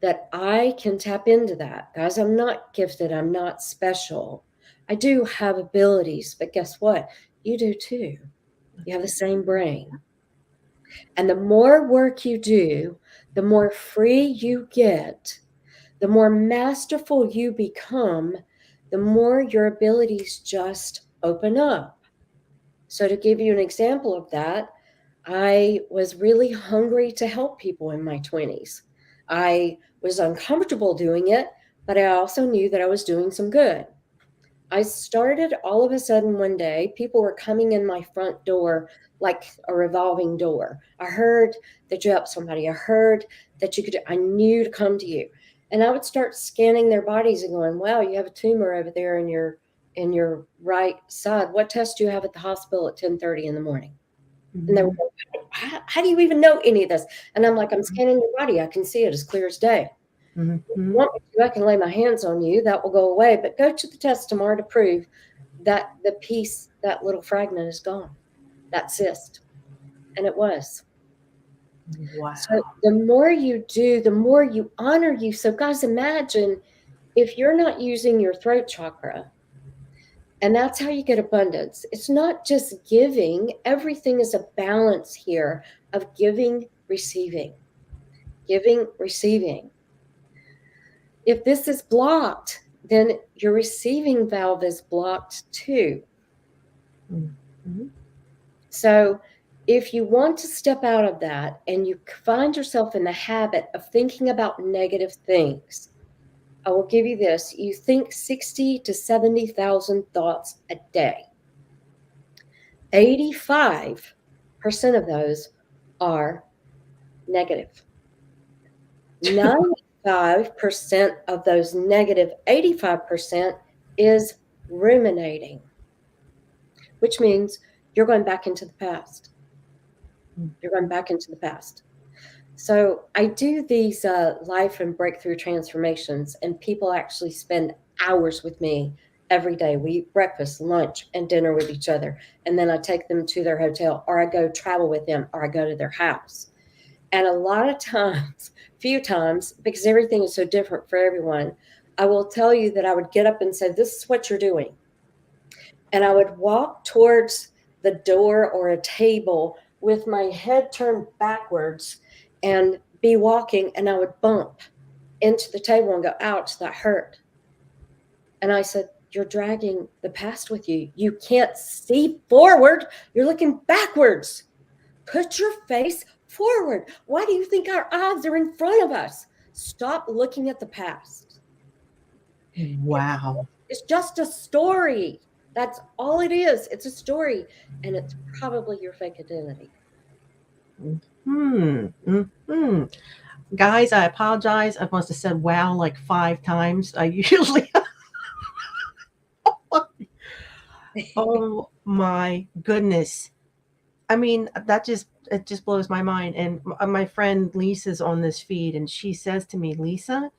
that I can tap into that. Guys, I'm not gifted. I'm not special. I do have abilities, but guess what? You do too. You have the same brain. And the more work you do, the more free you get, the more masterful you become, the more your abilities just open up. So, to give you an example of that, I was really hungry to help people in my 20s. I was uncomfortable doing it, but I also knew that I was doing some good. I started all of a sudden one day, people were coming in my front door like a revolving door. I heard that you helped somebody. I heard that you could, I knew to come to you. And I would start scanning their bodies and going, wow, you have a tumor over there in your right side. What test do you have at the hospital at 10:30 in the morning? And they were like, how do you even know any of this? And I'm like, I'm scanning your body. I can see it as clear as day. If you want me to, I can lay my hands on you. That will go away. But go to the test tomorrow to prove that the piece, that little fragment is gone, that cyst. And it was. Wow. So the more you do, the more you honor you. So, guys, imagine if you're not using your throat chakra, and that's how you get abundance. It's not just giving, everything is a balance here of giving, receiving, giving, receiving. If this is blocked, then your receiving valve is blocked too. Mm-hmm. So if you want to step out of that and you find yourself in the habit of thinking about negative things, I will give you this. You think 60 to 70,000 thoughts a day. 85% of those are negative. 95% of those negative 85% is ruminating, which means you're going back into the past. You're going back into the past. So I do these life and breakthrough transformations, and people actually spend hours with me every day. We eat breakfast, lunch, and dinner with each other. And then I take them to their hotel, or I go travel with them, or I go to their house. And a lot of times, few times, because everything is so different for everyone, I will tell you that I would get up and say, this is what you're doing. And I would walk towards the door or a table with my head turned backwards and be walking, and I would bump into the table and go, ouch, that hurt. And I said, you're dragging the past with you. You can't see forward. You're looking backwards. Put your face forward. Why do you think our eyes are in front of us? Stop looking at the past. Wow. It's just a story. That's all it is. It's a story. And it's probably your fake identity. Hmm. Guys, I apologize. I must have said wow like 5 times. I usually. Oh my goodness. I mean, it just blows my mind. And my friend Lisa's on this feed, and she says to me, Lisa,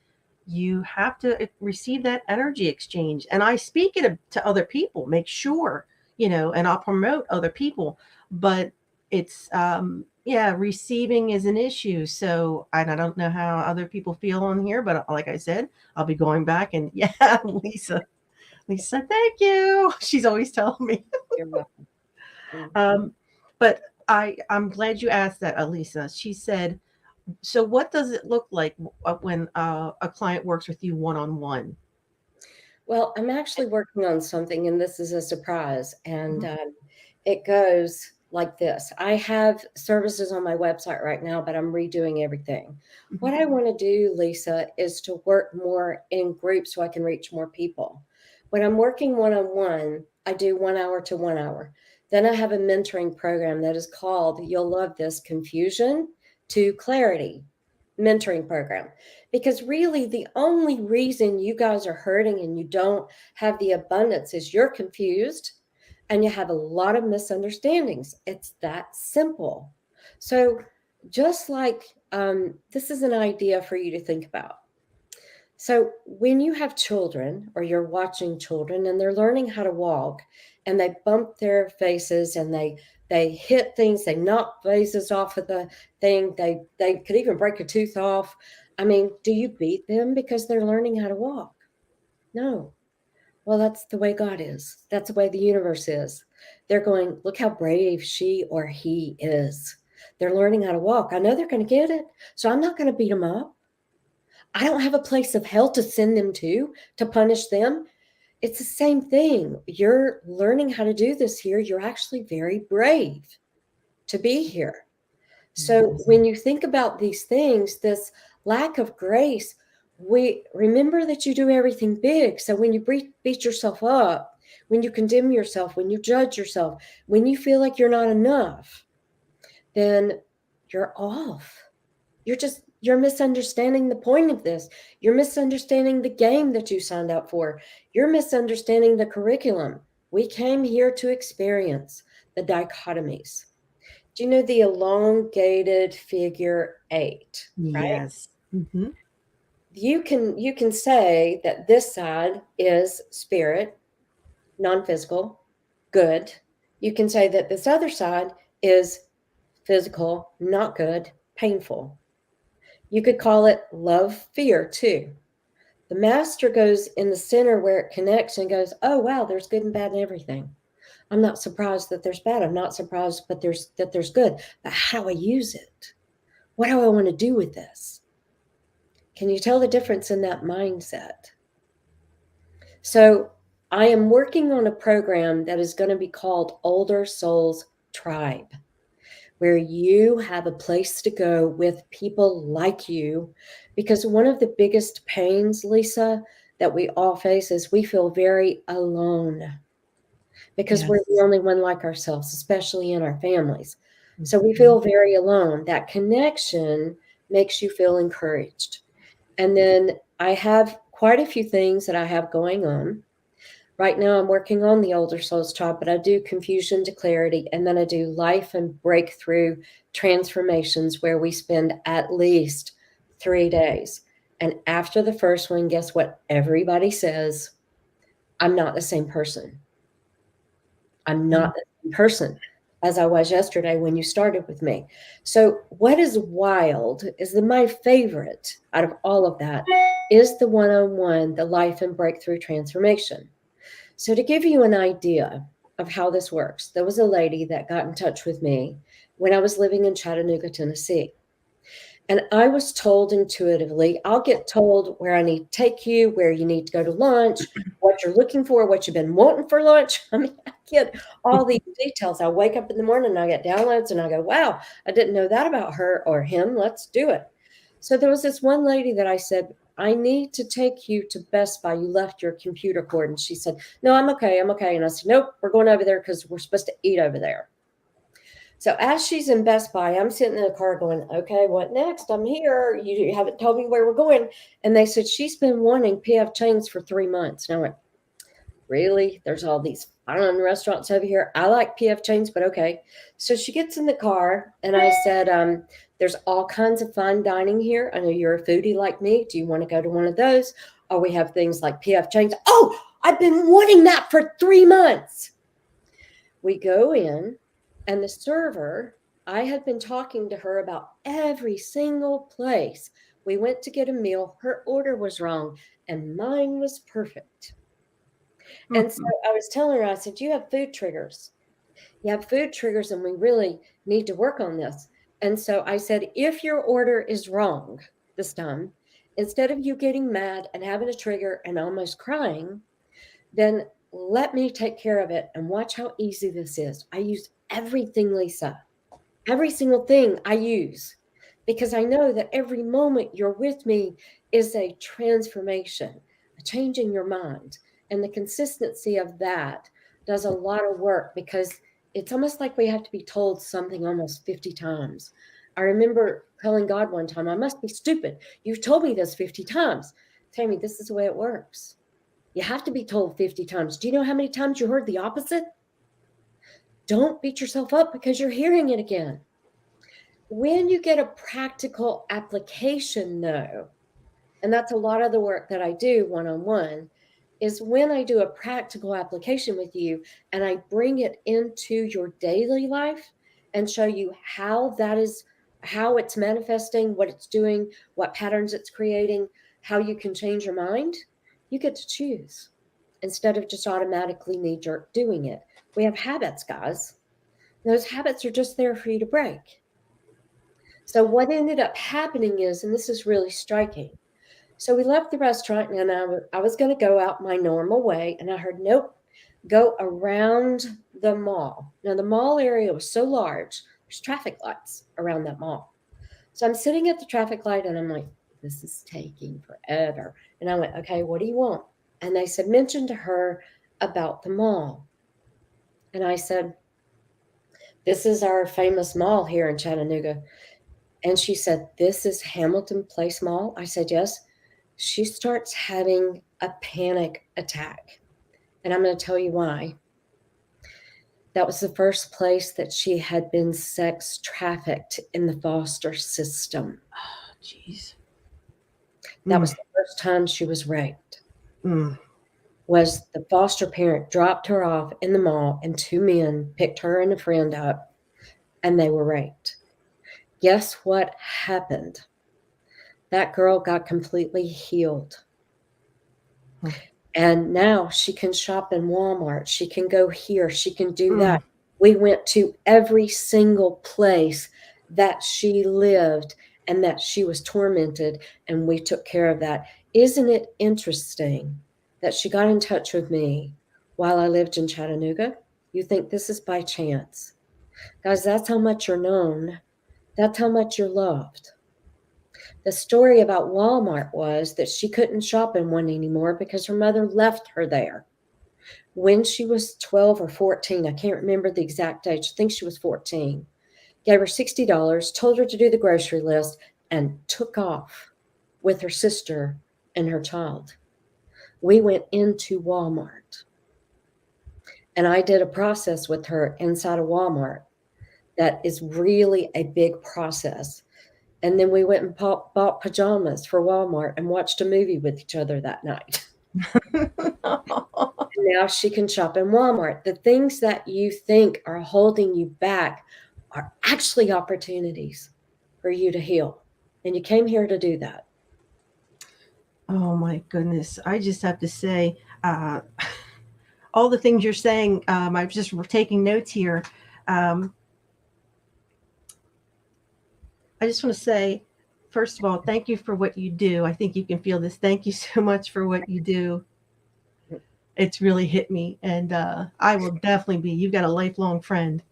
you have to receive that energy exchange. And I speak it to other people, make sure, and I'll promote other people. But it's, yeah, receiving is an issue. So I don't know how other people feel on here, but like I said, I'll be going back and yeah, Lisa, thank you. She's always telling me. You're welcome. Um, but I'm glad you asked that, Elisa. She said, so what does it look like when a client works with you one-on-one? Well, I'm actually working on something, and this is a surprise. And it goes like this. I have services on my website right now, but I'm redoing everything. What I want to do, Lisa, is to work more in groups so I can reach more people. When I'm working one-on-one, I do 1 hour to 1 hour. Then I have a mentoring program that is called, you'll love this, Confusion to Clarity mentoring program. Because really, the only reason you guys are hurting and you don't have the abundance is you're confused and you have a lot of misunderstandings. It's that simple. So, just like this is an idea for you to think about. So, when you have children or you're watching children and they're learning how to walk and they bump their faces and they hit things, they knock vases off of the thing, they could even break a tooth off. I mean, do you beat them because they're learning how to walk? No. Well, that's the way God is. That's the way the universe is. They're going, look how brave she or he is. They're learning how to walk. I know they're going to get it. So I'm not going to beat them up. I don't have a place of hell to send them to punish them. It's the same thing. You're learning how to do this here. You're actually very brave to be here. So Yes. when you think about these things, this lack of grace, we remember that you do everything big. So when you beat yourself up, when you condemn yourself, when you judge yourself, when you feel like you're not enough, then you're off. You're misunderstanding the point of this. You're misunderstanding the game that you signed up for. You're misunderstanding the curriculum. We came here to experience the dichotomies. Do you know the elongated figure 8, right? Yes. Mm-hmm. You can say that this side is spirit, non-physical, good. You can say that this other side is physical, not good, painful. You could call it love, fear too. The master goes in the center where it connects and goes, "Oh wow, there's good and bad in everything. I'm not surprised that there's bad. I'm not surprised but there's good. But how do I use it? What do I want to do with this?" Can you tell the difference in that mindset? So, I am working on a program that is going to be called Older Souls Tribe, where you have a place to go with people like you. Because one of the biggest pains, Lisa, that we all face is we feel very alone because we're the Yes. only one like ourselves, especially in our families. So we Mm-hmm. feel very alone. That connection makes you feel encouraged. And then I have quite a few things that I have going on. Right now, I'm working on the Older Souls Tribe, but I do confusion to clarity, and then I do life and breakthrough transformations where we spend at least 3 days. And after the first one, guess what? Everybody says, I'm not the same person. I'm not the same person as I was yesterday when you started with me. So, what is wild is that my favorite out of all of that is the one on one, the life and breakthrough transformation. So, to give you an idea of how this works, there was a lady that got in touch with me when I was living in Chattanooga, Tennessee. And I was told intuitively, I'll get told where I need to take you, where you need to go to lunch, what you're looking for, what you've been wanting for lunch. I mean, I get all these details. I wake up in the morning and I get downloads and I go, wow, I didn't know that about her or him. Let's do it. So there was this one lady that I said, I need to take you to Best Buy. You left your computer cord. And she said, no, I'm okay. I'm okay. And I said, nope, we're going over there because we're supposed to eat over there. So as she's in Best Buy, I'm sitting in the car going, okay, what next? I'm here. You haven't told me where we're going. And they said, she's been wanting PF Chang's for 3 months. And I went, really? There's all these fine restaurants over here. I like PF Chang's, but okay. So she gets in the car and I said, there's all kinds of fine dining here. I know you're a foodie like me. Do you want to go to one of those? Or we have things like PF Chang's. Oh, I've been wanting that for 3 months. We go in, and the server, I had been talking to her about every single place. We went to get a meal. Her order was wrong, and mine was perfect. And so Mm-hmm. I was telling her, I said, you have food triggers. You have food triggers, and we really need to work on this. And so I said, if your order is wrong this time, instead of you getting mad and having a trigger and almost crying, then let me take care of it and watch how easy this is. I use everything, Lisa, every single thing I use because I know that every moment you're with me is a transformation, a change in your mind. And the consistency of that does a lot of work because it's almost like we have to be told something almost 50 times. I remember telling God one time, I must be stupid. You've told me this 50 times. Tammy, this is the way it works. You have to be told 50 times. Do you know how many times you heard the opposite? Don't beat yourself up because you're hearing it again. When you get a practical application, though, and that's a lot of the work that I do one on one, is when I do a practical application with you and I bring it into your daily life and show you how it's manifesting, what it's doing, what patterns it's creating, how you can change your mind, you get to choose instead of just automatically knee jerk doing it. We have habits, guys. Those habits are just there for you to break. So, what ended up happening is, and this is really striking. So, we left the restaurant, and I was going to go out my normal way, and I heard, nope, go around the mall. Now, the mall area was so large, there's traffic lights around that mall. So I'm sitting at the traffic light and I'm like, this is taking forever. And I went, okay, what do you want? And they said, mention to her about the mall. And I said, this is our famous mall here in Chattanooga. And she said, this is Hamilton Place Mall. I said, yes. She starts having a panic attack. And I'm going to tell you why. That was the first place that she had been sex trafficked in the foster system. Oh, jeez. That was the first time she was raped. Mm. Was the foster parent dropped her off in the mall and two men picked her and a friend up and they were raped. Guess what happened? That girl got completely healed. And now she can shop in Walmart. She can go here. She can do that. We went to every single place that she lived and that she was tormented, and we took care of that. Isn't it interesting that she got in touch with me while I lived in Chattanooga? You think this is by chance? Guys, that's how much you're known. That's how much you're loved. The story about Walmart was that she couldn't shop in one anymore because her mother left her there. When she was 12 or 14, I can't remember the exact age, I think she was 14, gave her $60, told her to do the grocery list, and took off with her sister and her child. We went into Walmart, and I did a process with her inside of Walmart that is really a big process. And then we went and bought pajamas for Walmart and watched a movie with each other that night. Now she can shop in Walmart. The things that you think are holding you back are actually opportunities for you to heal. And you came here to do that. Oh my goodness. I just have to say, all the things you're saying, I'm just taking notes here. I just want to say, first of all, thank you for what you do. I think you can feel this. Thank you so much for what you do. It's really hit me, and I will definitely be. You've got a lifelong friend.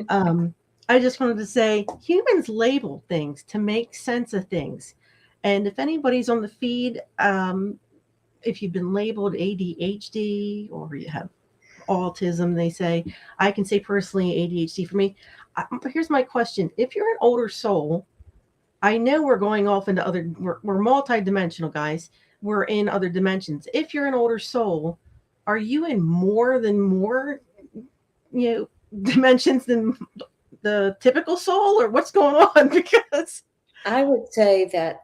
I just wanted to say, humans label things to make sense of things, and if anybody's on the feed, if you've been labeled ADHD or you have autism, they say, I can say personally ADHD for me. Here's my question: if you're an older soul, I know we're going off into other. We're multi-dimensional, guys. We're in other dimensions. If you're an older soul, are you in more dimensions than the typical soul, or what's going on? Because I would say that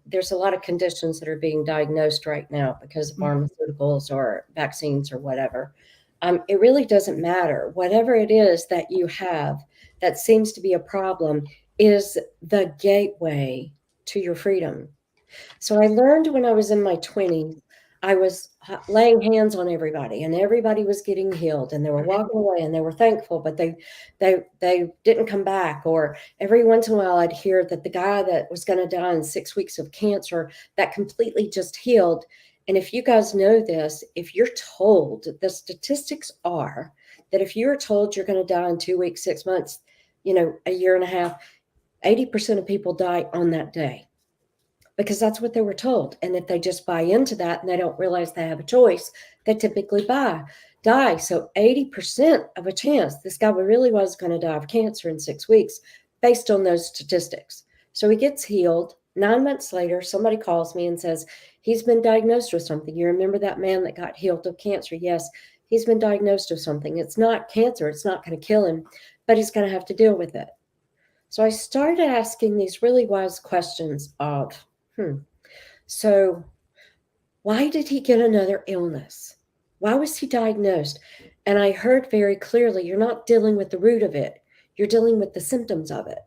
there's a lot of conditions that are being diagnosed right now because of pharmaceuticals or vaccines or whatever. It really doesn't matter. Whatever it is that you have that seems to be a problem is the gateway to your freedom. So I learned when I was in my 20s, I was laying hands on everybody and everybody was getting healed and they were walking away and they were thankful, but they didn't come back. Or every once in a while I'd hear that the guy that was going to die in 6 weeks of cancer that completely just healed. And if you guys know this, if you're told, the statistics are that if you're told you're going to die in 2 weeks, 6 months, a year and a half, 80% of people die on that day, because that's what they were told. And if they just buy into that and they don't realize they have a choice, they typically die. So 80% of a chance this guy really was going to die of cancer in 6 weeks based on those statistics. So he gets healed. 9 months later, somebody calls me and says, he's been diagnosed with something. You remember that man that got healed of cancer? Yes, he's been diagnosed with something. It's not cancer. It's not going to kill him, but he's going to have to deal with it. So I started asking these really wise questions of, so why did he get another illness? Why was he diagnosed? And I heard very clearly, you're not dealing with the root of it. You're dealing with the symptoms of it.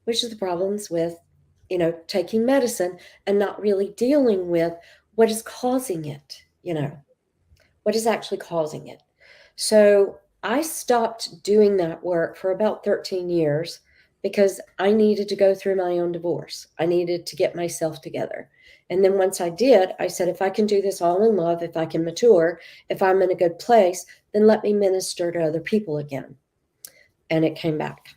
which is the problems with, taking medicine and not really dealing with what is causing it, what is actually causing it. So I stopped doing that work for about 13 years because I needed to go through my own divorce. I needed to get myself together. And then once I did, I said, if I can do this all in love, if I can mature, if I'm in a good place, then let me minister to other people again. And it came back.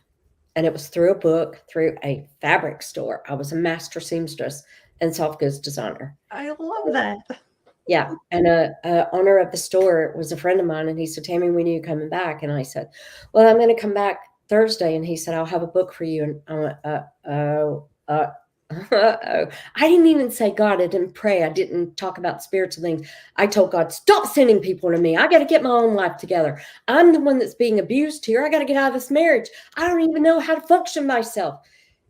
And it was through a book, through a fabric store. I was a master seamstress and soft goods designer. I love that. Yeah, and a owner of the store was a friend of mine, and he said, "Tammy, when are you coming back?" And I said, "Well, I'm going to come back Thursday." And he said, "I'll have a book for you." And I went, oh, oh. I didn't even say God. I didn't pray. I didn't talk about spiritual things. I told God, "Stop sending people to me. I got to get my own life together. I'm the one that's being abused here. I got to get out of this marriage. I don't even know how to function myself."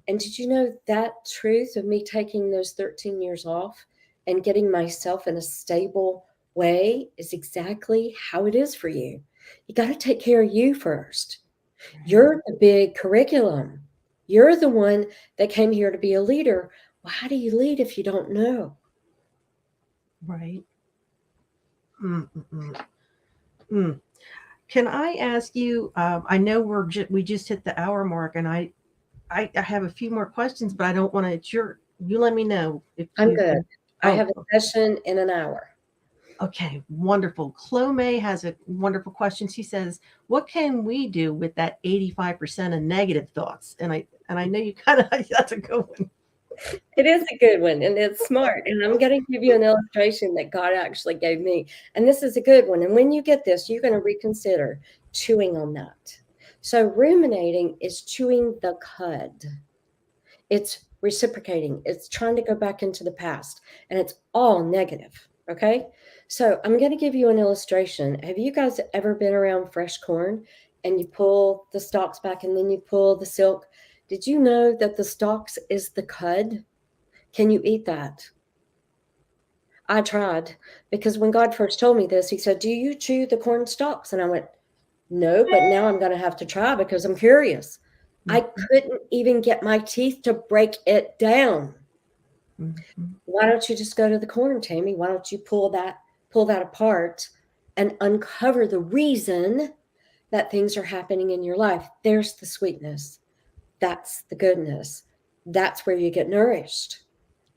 And did you know that truth of me taking those 13 years off and getting myself in a stable way is exactly how it is for you? You got to take care of you first. You're the big curriculum. You're the one that came here to be a leader. Well, how do you lead if you don't know? Right. Mm-mm-mm. Mm. Can I ask you? I know we just hit the hour mark, and I have a few more questions, but I don't want to. It's you let me know if I'm you. good. I Oh, have a session in an hour. okay, wonderful. Chloe has a wonderful question. She says, "What can we do with that 85% of negative thoughts?" And I know you kind of that's a good one. It is a good one, and it's smart, and I'm gonna give you an illustration that God actually gave me, and this is a good one, and when you get this, you're gonna reconsider chewing on that. So ruminating is chewing the cud. It's reciprocating. It's trying to go back into the past, and it's all negative, okay? So I'm gonna give you an illustration. Have you guys ever been around fresh corn and you pull the stalks back and then you pull the silk? Did you know that the stalks is the cud? Can you eat that? I tried because when God first told me this, He said, "Do you chew the corn stalks?" And I went, "No, but now I'm going to have to try because I'm curious." I Mhm, couldn't even get my teeth to break it down. mhm. Why don't you just go to the corn, Tammy? Why don't you pull that apart and uncover the reason that things are happening in your life? There's the sweetness. That's the goodness. That's where you get nourished.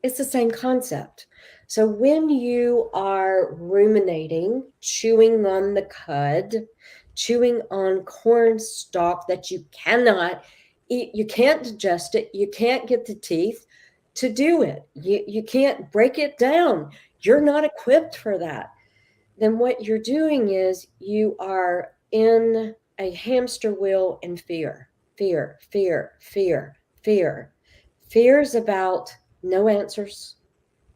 It's the same concept. So when you are ruminating, chewing on the cud, chewing on corn stalk that you cannot eat, you can't digest it, you can't get the teeth to do it, you can't break it down, you're not equipped for that, then what you're doing is you are in a hamster wheel in fear, fear, fear, fear, fear. Fear is about no answers.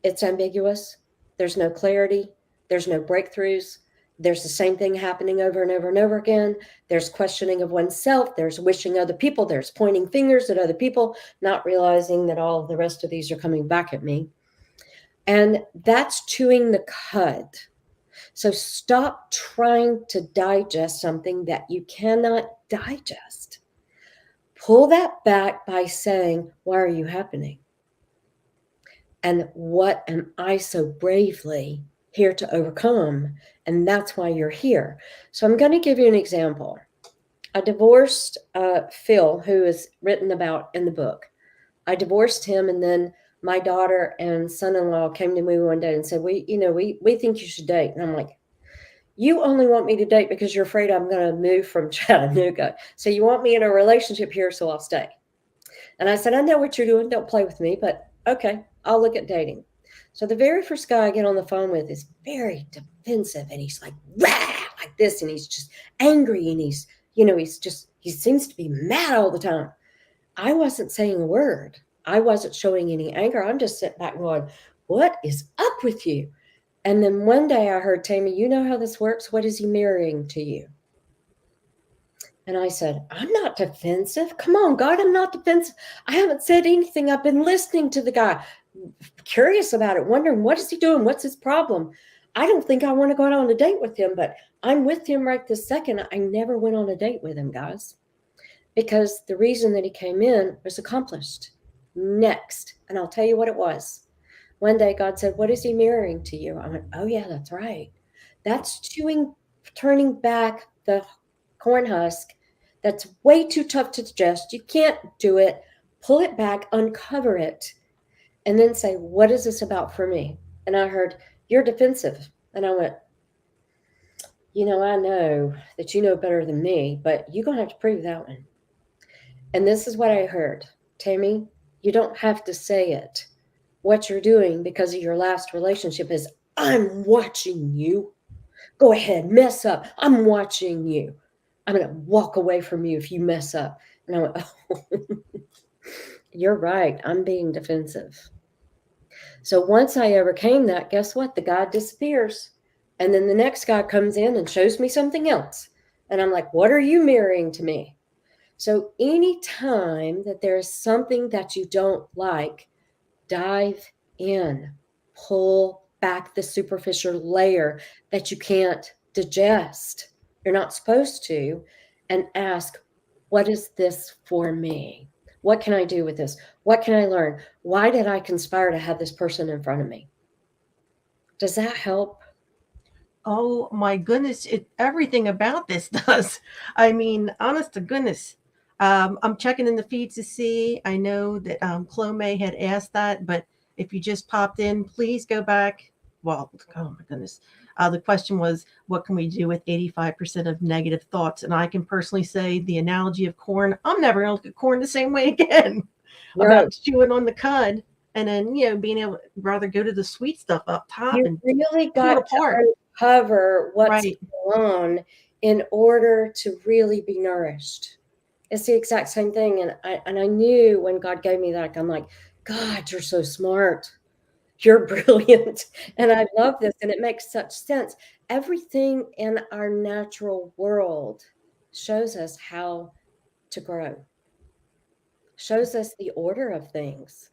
It's ambiguous. There's no clarity. There's no breakthroughs. There's the same thing happening over and over and over again. There's questioning of oneself. There's wishing other people. There's pointing fingers at other people, not realizing that all of the rest of these are coming back at me. And that's chewing the cud. So stop trying to digest something that you cannot digest. Pull that back by saying, why are you happening? And what am I so bravely here to overcome? And that's why you're here. So I'm going to give you an example. I divorced Phil, who is written about in the book. I divorced him, and then my daughter and son-in-law came to me one day and said, we think you should date. And I'm like, you only want me to date because you're afraid I'm going to move from Chattanooga. So you want me in a relationship here, so I'll stay. And I said, I know what you're doing. Don't play with me, but okay, I'll look at dating. So the very first guy I get on the phone with is very defensive, and he's like, rah, like this, and he's just angry, and he seems to be mad all the time. I wasn't saying a word. I wasn't showing any anger. I'm just sitting back going, what is up with you? And then one day I heard, Tammy, you know how this works? What is he mirroring to you? And I said, I'm not defensive. Come on, God, I'm not defensive. I haven't said anything. I've been listening to the guy, curious about it, wondering what is he doing? What's his problem? I don't think I want to go out on a date with him, but I'm with him right this second. I never went on a date with him, guys. because the reason that he came in was accomplished. Next. And I'll tell you what it was. One day God said, "What is he mirroring to you?" I went, "Oh, yeah, that's right. That's turning back the corn husk that's way too tough to digest. You can't do it. Pull it back, uncover it, and then say, what is this about for me?" And I heard, "You're defensive." And I went, I know that you know better than me, but you're going to have to prove that one. And this is what I heard: "Tammy, you don't have to say it. What you're doing because of your last relationship is, I'm watching you. Go ahead, mess up. I'm watching you. I'm going to walk away from you if you mess up." And I went, "Oh, you're right. I'm being defensive." So once I overcame that, guess what? The guy disappears. And then the next guy comes in and shows me something else. And I'm like, "What are you mirroring to me?" So anytime that there's something that you don't like, dive in, pull back the superficial layer that you can't digest. You're not supposed to, and ask, what is this for me? What can I do with this? What can I learn? Why did I conspire to have this person in front of me? Does that help? Oh my goodness, everything about this does. I mean, honest to goodness. I'm checking in the feeds to see. I know that Clome had asked that, but if you just popped in, please go back. Well, oh my goodness. The question was, what can we do with 85% of negative thoughts? And I can personally say the analogy of corn, I'm never going to look at corn the same way again Right. about chewing on the cud and then, being able to rather go to the sweet stuff up top You and really pull it got to apart. uncover what's Right. going on in order to really be nourished. It's the exact same thing. And I knew when God gave me that, I'm like, "God, you're so smart. You're brilliant." And I love this, and it makes such sense. Everything in our natural world shows us how to grow, shows us the order of things.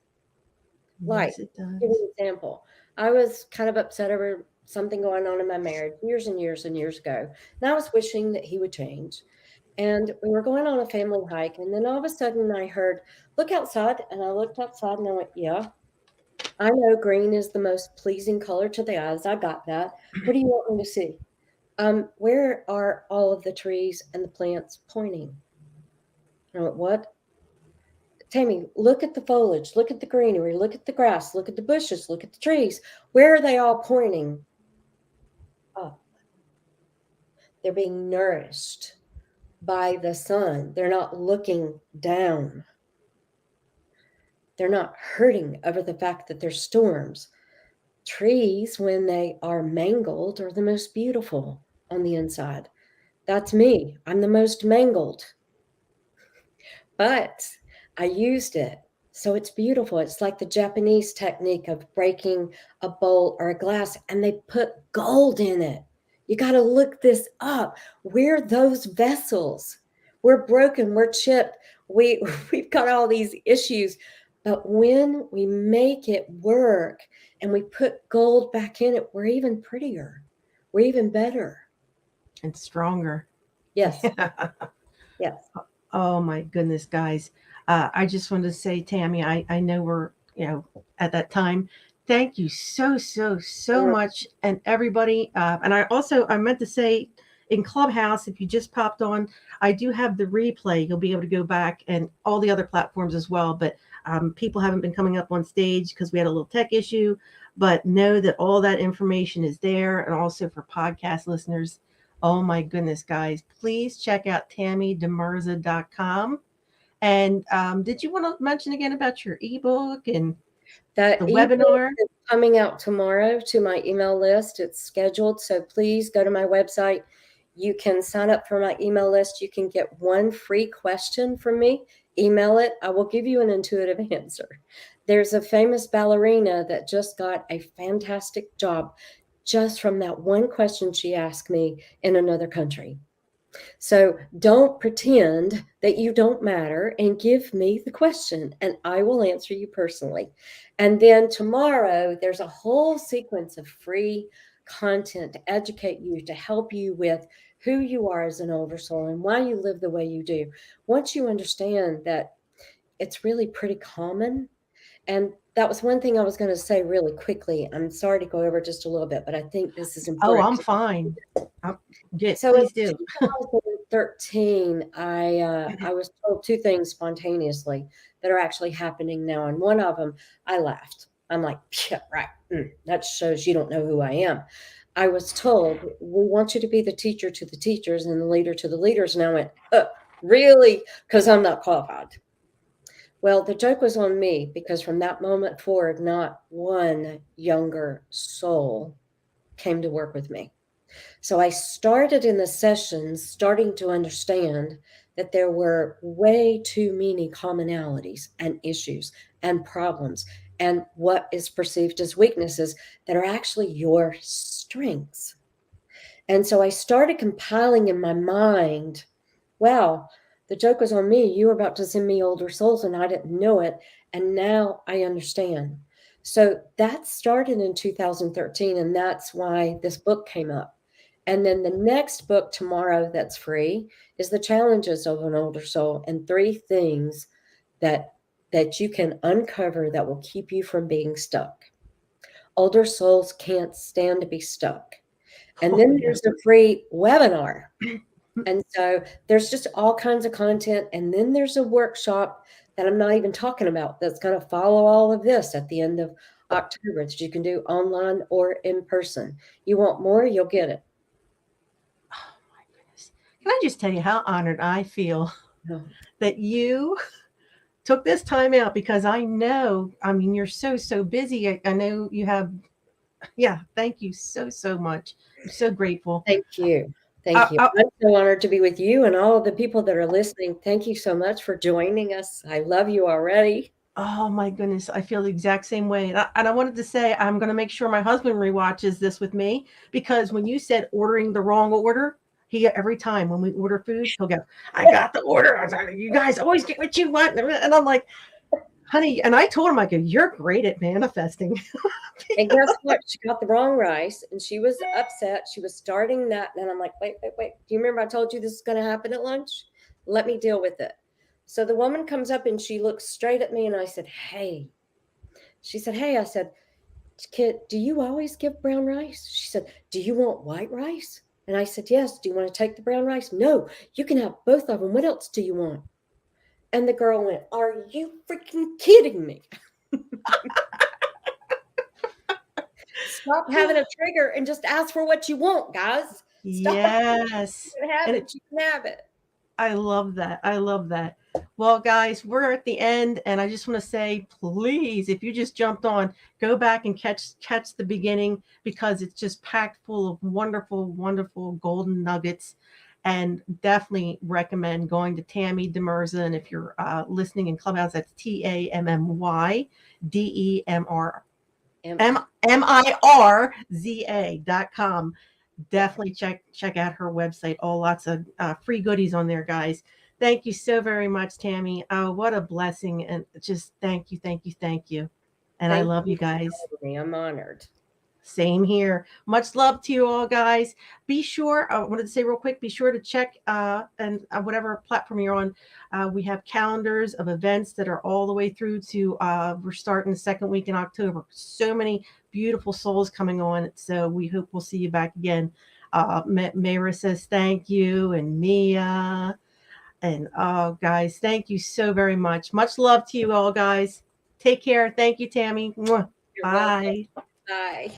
Like, Yes, it give you does. an example. I was kind of upset over something going on in my marriage years and years and years ago. And I was wishing that he would change. And we were going on a family hike. And then all of a sudden I heard, "Look outside." And I looked outside and I went, "Yeah, I know green is the most pleasing color to the eyes. I got that. What do you want me to see?" "Where are all of the trees and the plants pointing?" I went, "What?" "Tammy, look at the foliage, look at the greenery, look at the grass, look at the bushes, look at the trees. Where are they all pointing?" "Up. They're being nourished by the sun. They're not looking down. They're not hurting over the fact that there's storms." Trees, when they are mangled, are the most beautiful on the inside. That's me. I'm the most mangled. But I used it. So it's beautiful. It's like the Japanese technique of breaking a bowl or a glass, and they put gold in it. You got to look this up. We're those vessels. We're broken, we're chipped. We've got all these issues. But when we make it work and we put gold back in it, we're even prettier. We're even better. And stronger. Yes. Yeah. Yes. Oh my goodness, guys. I just wanted to say, Tammy, I know we're, at that time. Thank you so, so, so Mm. much. And everybody, and I meant to say in Clubhouse, if you just popped on, I do have the replay. You'll be able to go back and all the other platforms as well. But people haven't been coming up on stage because we had a little tech issue. But know that all that information is there. And also for podcast listeners, oh my goodness, guys, please check out tammydemirza.com. And did you want to mention again about your ebook and That the ebook webinar? is coming out tomorrow to my email list. It's scheduled, so please go to my website. You can sign up for my email list. You can get one free question from me. Email it. I will give you an intuitive answer. There's a famous ballerina that just got a fantastic job just from that one question she asked me in another country. So don't pretend that you don't matter and give me the question, and I will answer you personally. And then tomorrow, there's a whole sequence of free content to educate you, to help you with who you are as an older soul and why you live the way you do. Once you understand that it's really pretty common. And that was one thing I was going to say really quickly. I'm sorry to go over just a little bit, but I think this is Oh, important. I'm fine. So in Please do. 2013, I was told two things spontaneously that are actually happening now, and one of them I laughed. I'm like, yeah, right. That shows you don't know who I am. I was told we want you to be the teacher to the teachers and the leader to the leaders, and I went, really? Because I'm not qualified. Well, the joke was on me because from that moment forward, not one younger soul came to work with me. So I started in the sessions starting to understand that there were way too many commonalities and issues and problems and what is perceived as weaknesses that are actually your strengths. And so I started compiling in my mind, wow, the joke was on me. You were about to send me older souls and I didn't know it. And now I understand. So that started in 2013. And that's why this book came up. And then the next book tomorrow that's free is The Challenges of an Older Soul and 3 things that that you can uncover that will keep you from being stuck. Older souls can't stand to be stuck. And Oh, then yeah. there's a free webinar. And so there's just all kinds of content. And then there's a workshop that I'm not even talking about that's going to follow all of this at the end of October that you can do online or in person. You want more, you'll get it. Oh, my goodness. Can I just tell you how honored I feel Oh, that you took this time out? Because I know, I mean, you're so, so busy. I know you have, yeah, thank you so, so much. I'm so grateful. thank you. I, Thank you. I, I'm so honored to be with you and all of the people that are listening. Thank you so much for joining us. I love you already. oh my goodness, I feel the exact same way. And I wanted to say, I'm going to make sure my husband rewatches this with me because when you said ordering the wrong order, he every time when we order food, he'll go, I got the order. I was like, you guys always get what you want. And I'm like, honey, and I told him, I go, you're great at manifesting. And guess what? She got the wrong rice and she was upset. She was starting that. And I'm like, wait, wait, wait. Do you remember I told you this is going to happen at lunch? Let me deal with it. So the woman comes up and she looks straight at me and I said, hey. She said, hey, I said, kid, do you always give brown rice? She said, do you want white rice? And I said, yes. Do you want to take the brown rice? No, you can have both of them. What else do you want? And the girl went, are you freaking kidding me? Stop having a trigger and just ask for what you want, guys. Stop. Yes. You can have And it. You can have it. I love that. I love that. Well, guys, we're at the end, and I just want to say, please, if you just jumped on, go back and catch the beginning because it's just packed full of wonderful, wonderful golden nuggets. And definitely recommend going to Tammy Demerza. And if you're listening in Clubhouse, that's TammyDemirza.com. Definitely check out her website. All lots of free goodies on there, guys. Thank you so very much, Tammy. Oh, what a blessing, and just thank you, thank you, thank you. And I Thank love you you for guys. having me. I'm honored. Same here. Much love to you all, guys. Be sure, I wanted to say real quick, be sure to check and whatever platform you're on. We have calendars of events that are all the way through to we're starting the second week in October. So many beautiful souls coming on. So we hope we'll see you back again. Mayra says thank you, and Mia. And oh, guys, thank you so very much. Much love to you all, guys. Take care. Thank you, Tammy. Mwah. You're welcome. Bye. Bye.